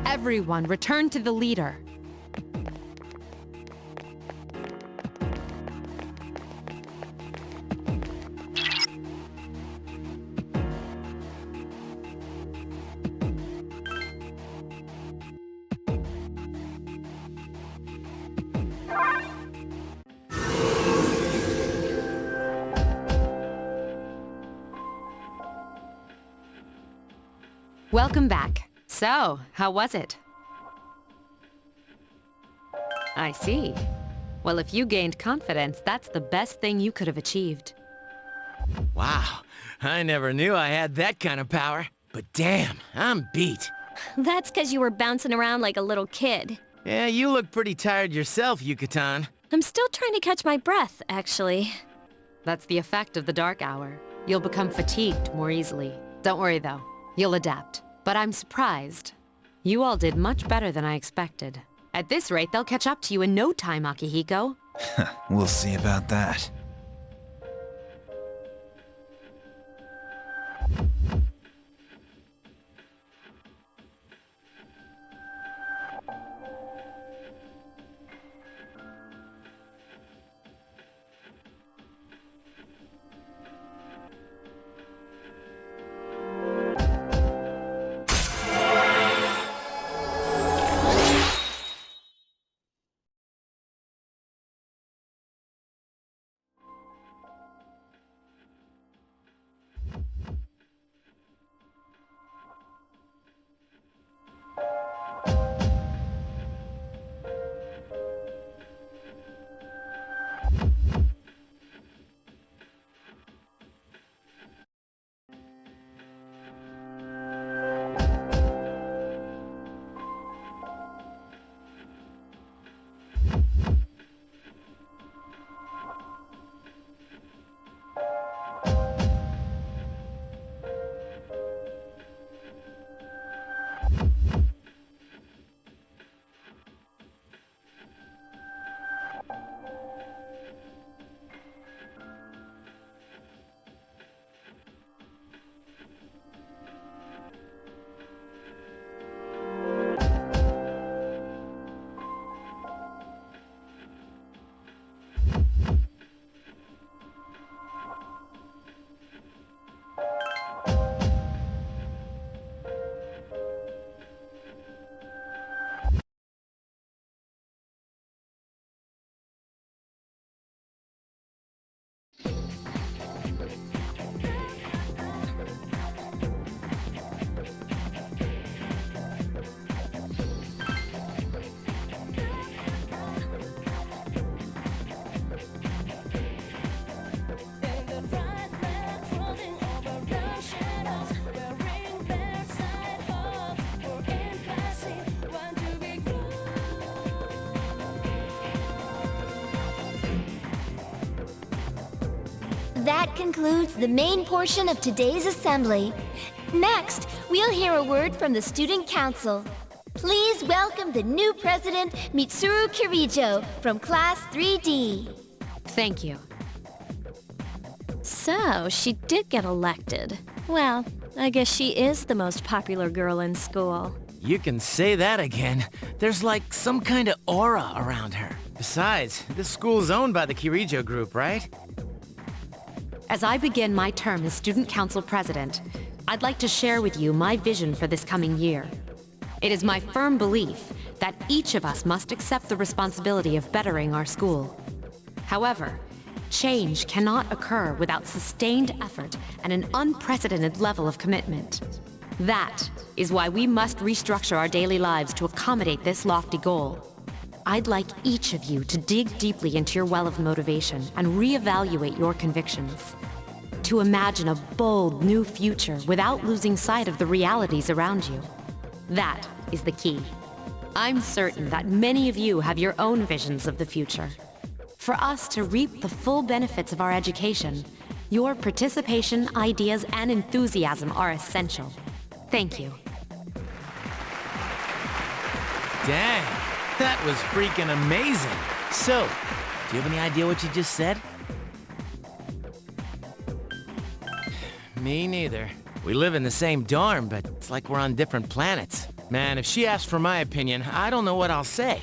Everyone, return to the leader. Welcome back. So, how was it? I see. Well, if you gained confidence, that's the best thing you could have achieved. Wow, I never knew I had that kind of power. But damn, I'm beat. That's because you were bouncing around like a little kid. Yeah, you look pretty tired yourself, Yucatan. I'm still trying to catch my breath, actually. That's the effect of the dark hour. You'll become fatigued more easily. Don't worry, though. You'll adapt. But I'm surprised. You all did much better than I expected. At this rate, they'll catch up to you in no time, Akihiko. We'll see about that. That concludes the main portion of today's assembly. Next, we'll hear a word from the Student Council. Please welcome the new president, Mitsuru Kirijo, from Class 3D. Thank you. So, she did get elected. Well, I guess she is the most popular girl in school. You can say that again. There's like some kind of aura around her. Besides, this school's owned by the Kirijo group, right? As I begin my term as Student Council President, I'd like to share with you my vision for this coming year. It is my firm belief that each of us must accept the responsibility of bettering our school. However, change cannot occur without sustained effort and an unprecedented level of commitment. That is why we must restructure our daily lives to accommodate this lofty goal. I'd like each of you to dig deeply into your well of motivation and reevaluate your convictions. To imagine a bold new future without losing sight of the realities around you. That is the key. I'm certain that many of you have your own visions of the future. For us to reap the full benefits of our education, your participation, ideas, and enthusiasm are essential. Thank you. Dang, that was freaking amazing. So, do you have any idea what you just said? Me neither. We live in the same dorm, but it's like we're on different planets. Man, if she asks for my opinion, I don't know what I'll say.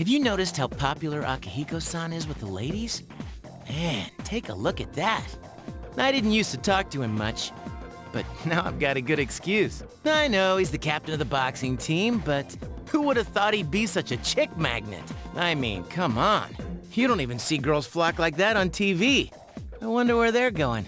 Have you noticed how popular Akihiko-san is with the ladies? Man, take a look at that. I didn't used to talk to him much, but now I've got a good excuse. I know he's the captain of the boxing team, but who would have thought he'd be such a chick magnet? I mean, come on. You don't even see girls flock like that on TV. I wonder where they're going.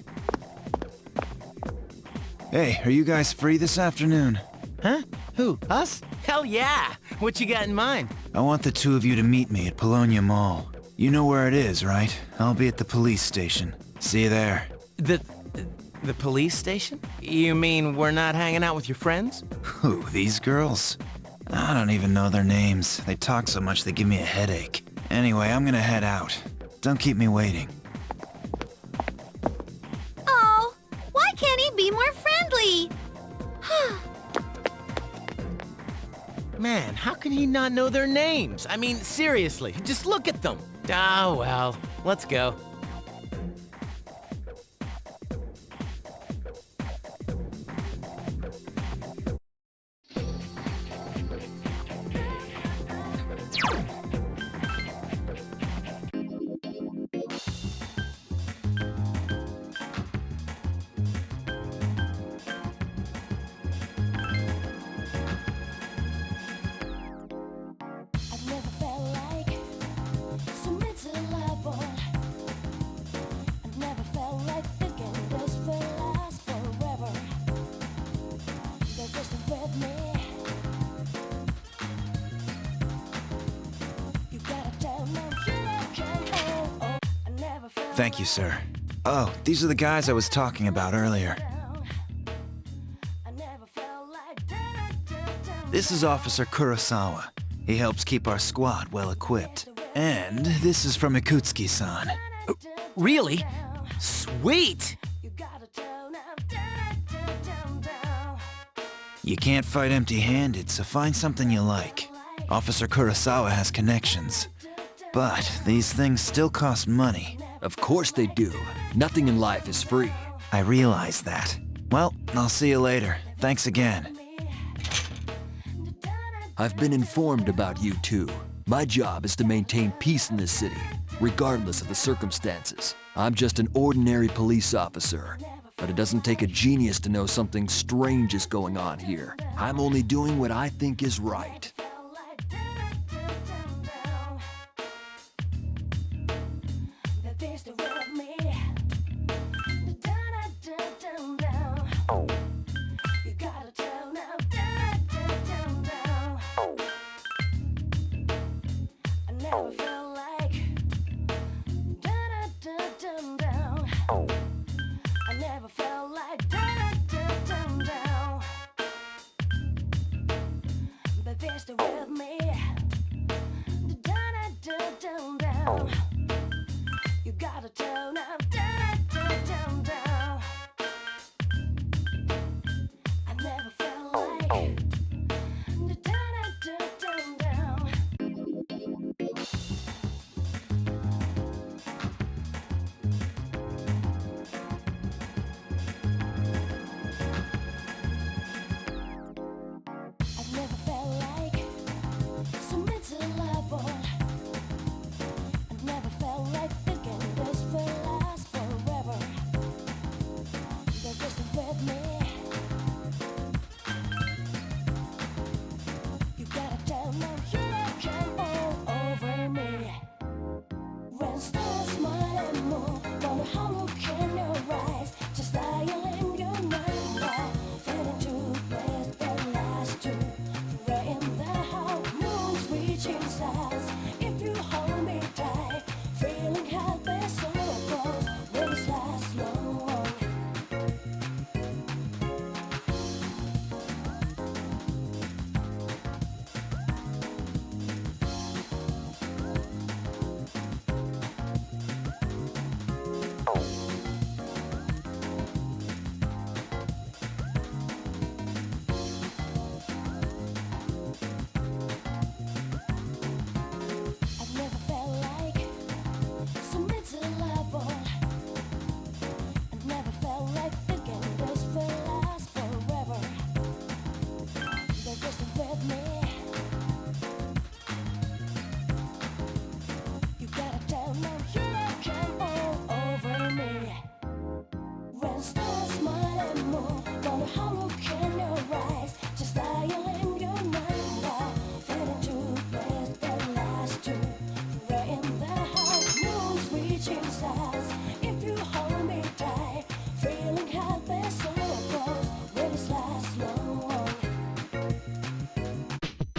Hey, are you guys free this afternoon? Huh? Who? Us? Hell yeah! What you got in mind? I want the two of you to meet me at Polonia Mall. You know where it is, right? I'll be at the police station. See you there. The police station? You mean we're not hanging out with your friends? Who, these girls? I don't even know their names. They talk so much they give me a headache. Anyway, I'm gonna head out. Don't keep me waiting. Oh, why can't he be more friendly? Man, how can he not know their names? I mean, seriously, just look at them. Ah, well, let's go. Thank you, sir. Oh, these are the guys I was talking about earlier. This is Officer Kurosawa. He helps keep our squad well equipped. And this is from Ikutsuki-san. Really? Sweet! You can't fight empty-handed, so find something you like. Officer Kurosawa has connections. But these things still cost money. Of course they do. Nothing in life is free. I realize that. Well, I'll see you later. Thanks again. I've been informed about you two. My job is to maintain peace in this city, regardless of the circumstances. I'm just an ordinary police officer. But it doesn't take a genius to know something strange is going on here. I'm only doing what I think is right.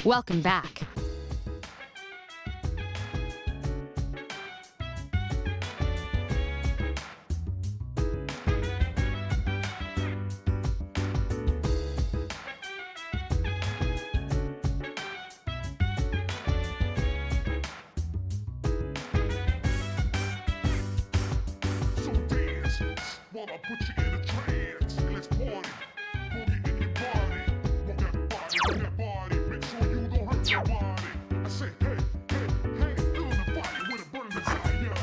Welcome back. So dance while I put you in a trance. And let's party. Boogie in your body. Rock that body. Make sure you don't hurt nobody. I say, hey, hey, hey, feeling the fire with a burning desire.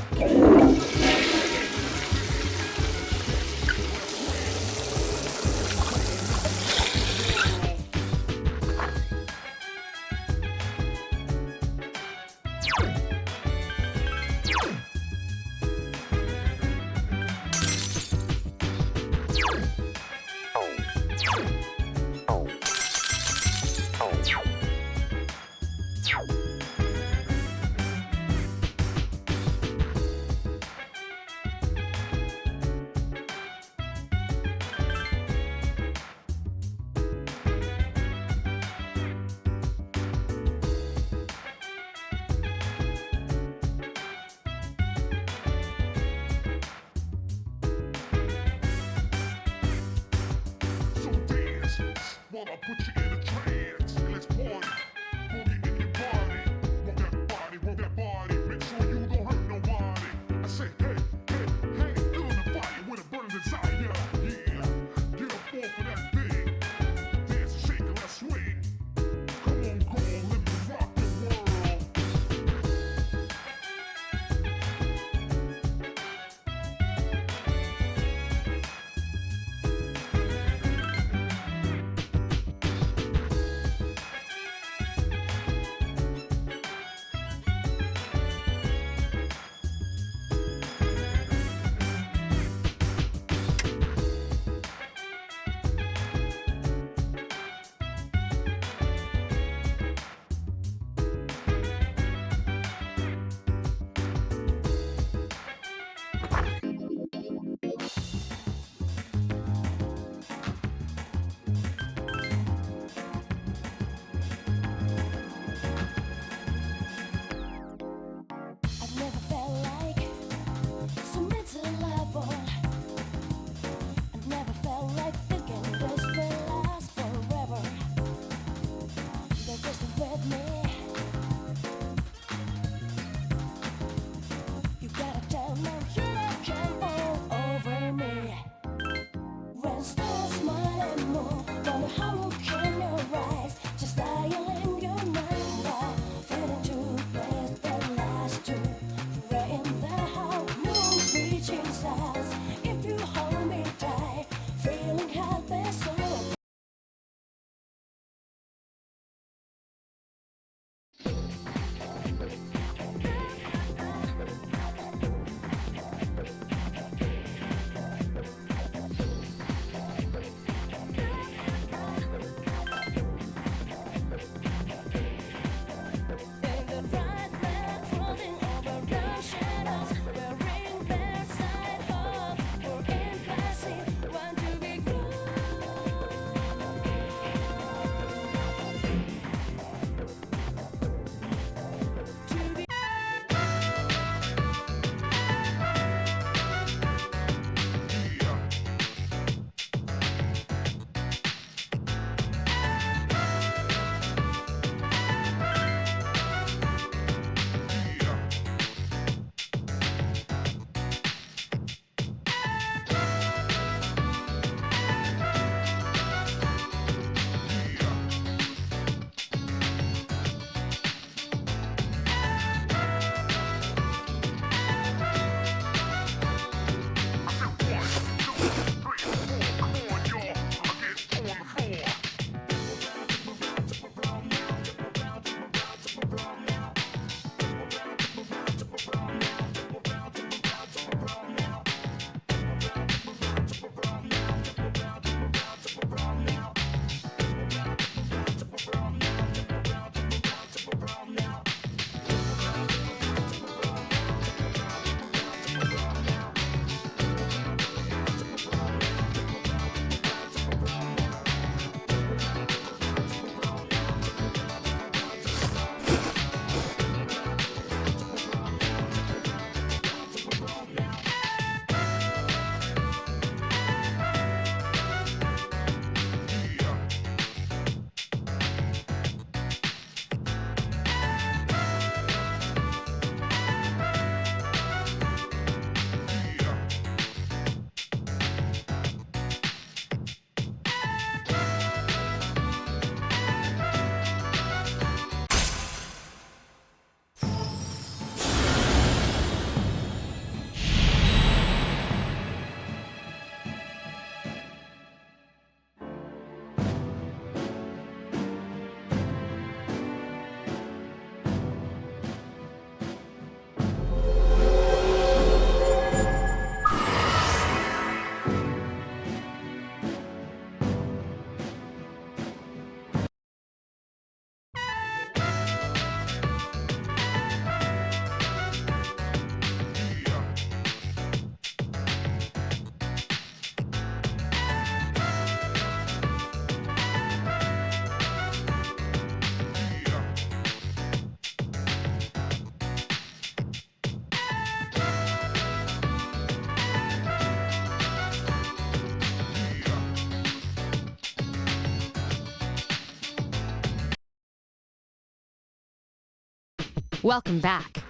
Welcome back.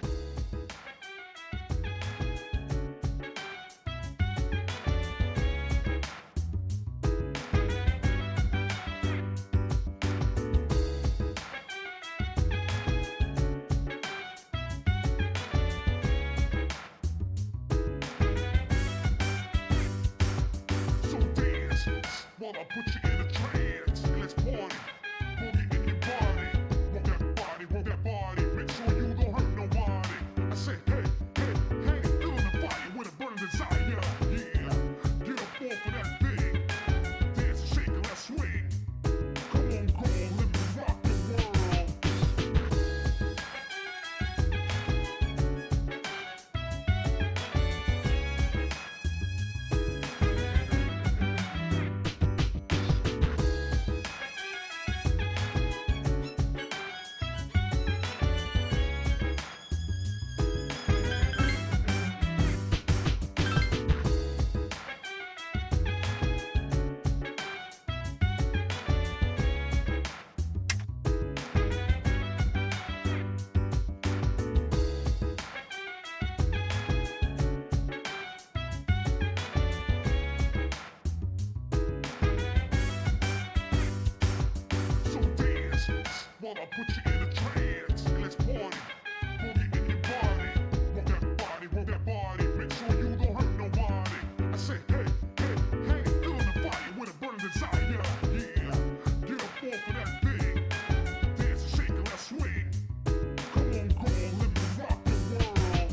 So dance while I put you in a trance. And let's party. Boogie in your body. Rock that body, make sure you don't hurt nobody. I say, hey, hey, hey, feeling the fire with a burning desire. Yeah, get up off of that thing. Dance and shake and let's swing. Come on, girl, let me rock the world. So dance while I put you in a trance. And let's party. Boogie in your body. Rock that body, make sure you don't hurt nobody. I say, hey, hey, hey, feeling the fire with a burning desire. Yeah, get up off of that thing. Dance and shake and let's swing. Come on, girl, let me rock the world.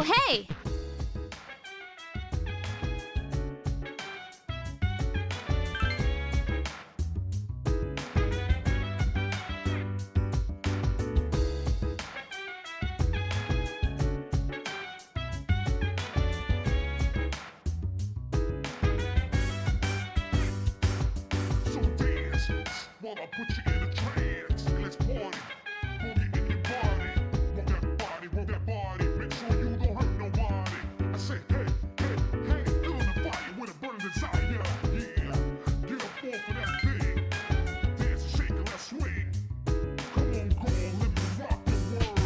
Oh, hey! So dance while I put you in a trance. And let's party. Boogie in your body. Rock that body, rock that body. Make sure you don't hurt nobody. I say, hey, hey, hey, feeling the fire with a burning desire. Yeah, get up off of that thing. Dance and shake and let's swing. Come on, go on, live and rock the world.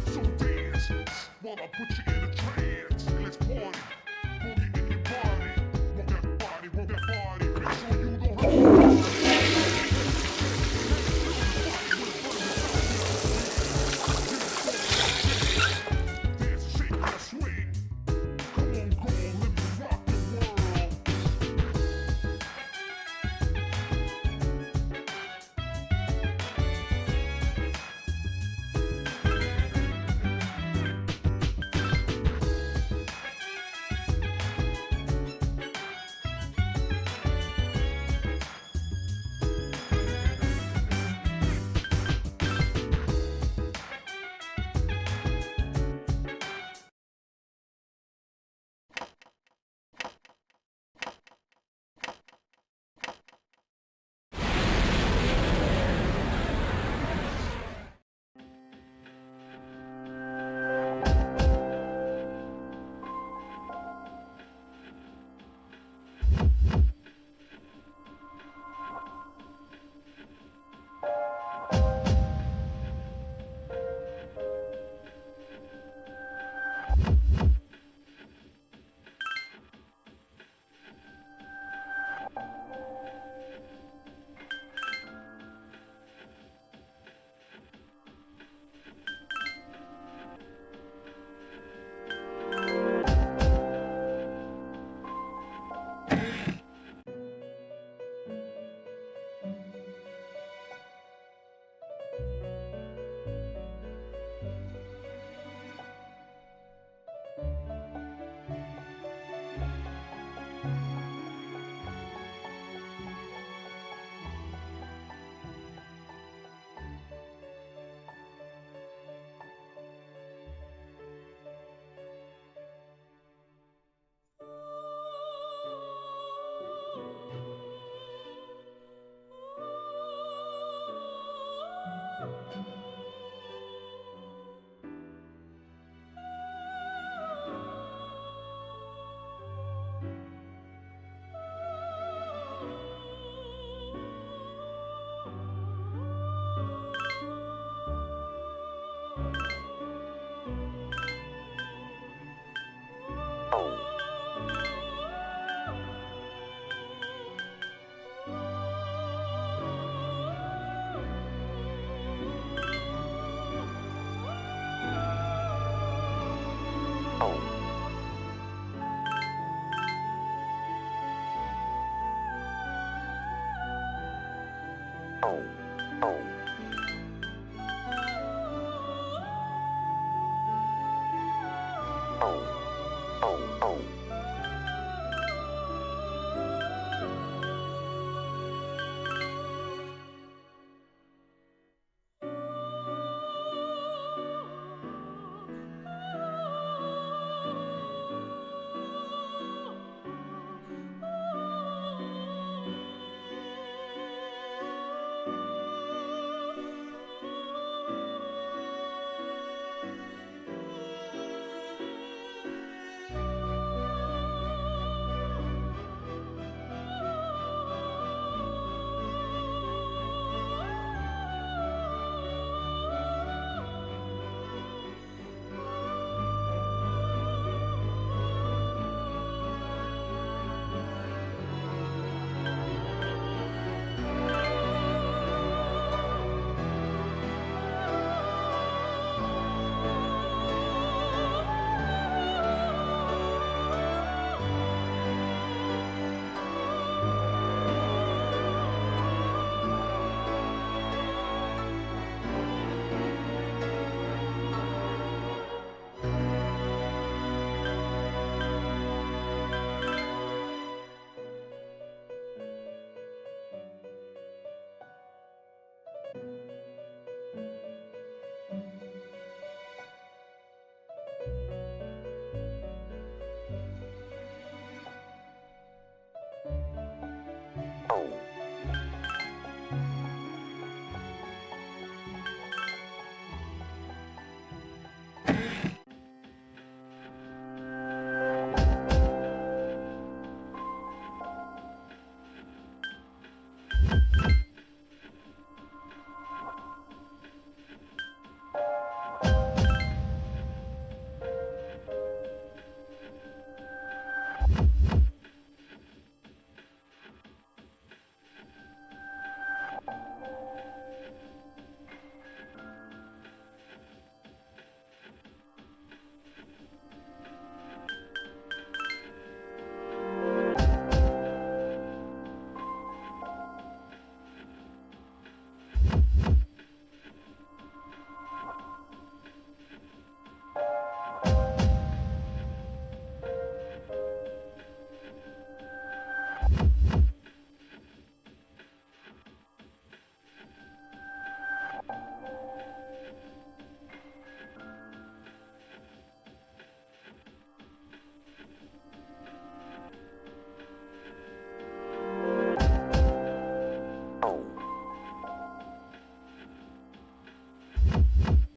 So dance while I put you in a trance. And let's party. Boogie in your body. Rock that body, rock that body. Make sure you don't hurt nobody. Dance and shake and let's swing. Come on, go on, live and rock the world. Oh.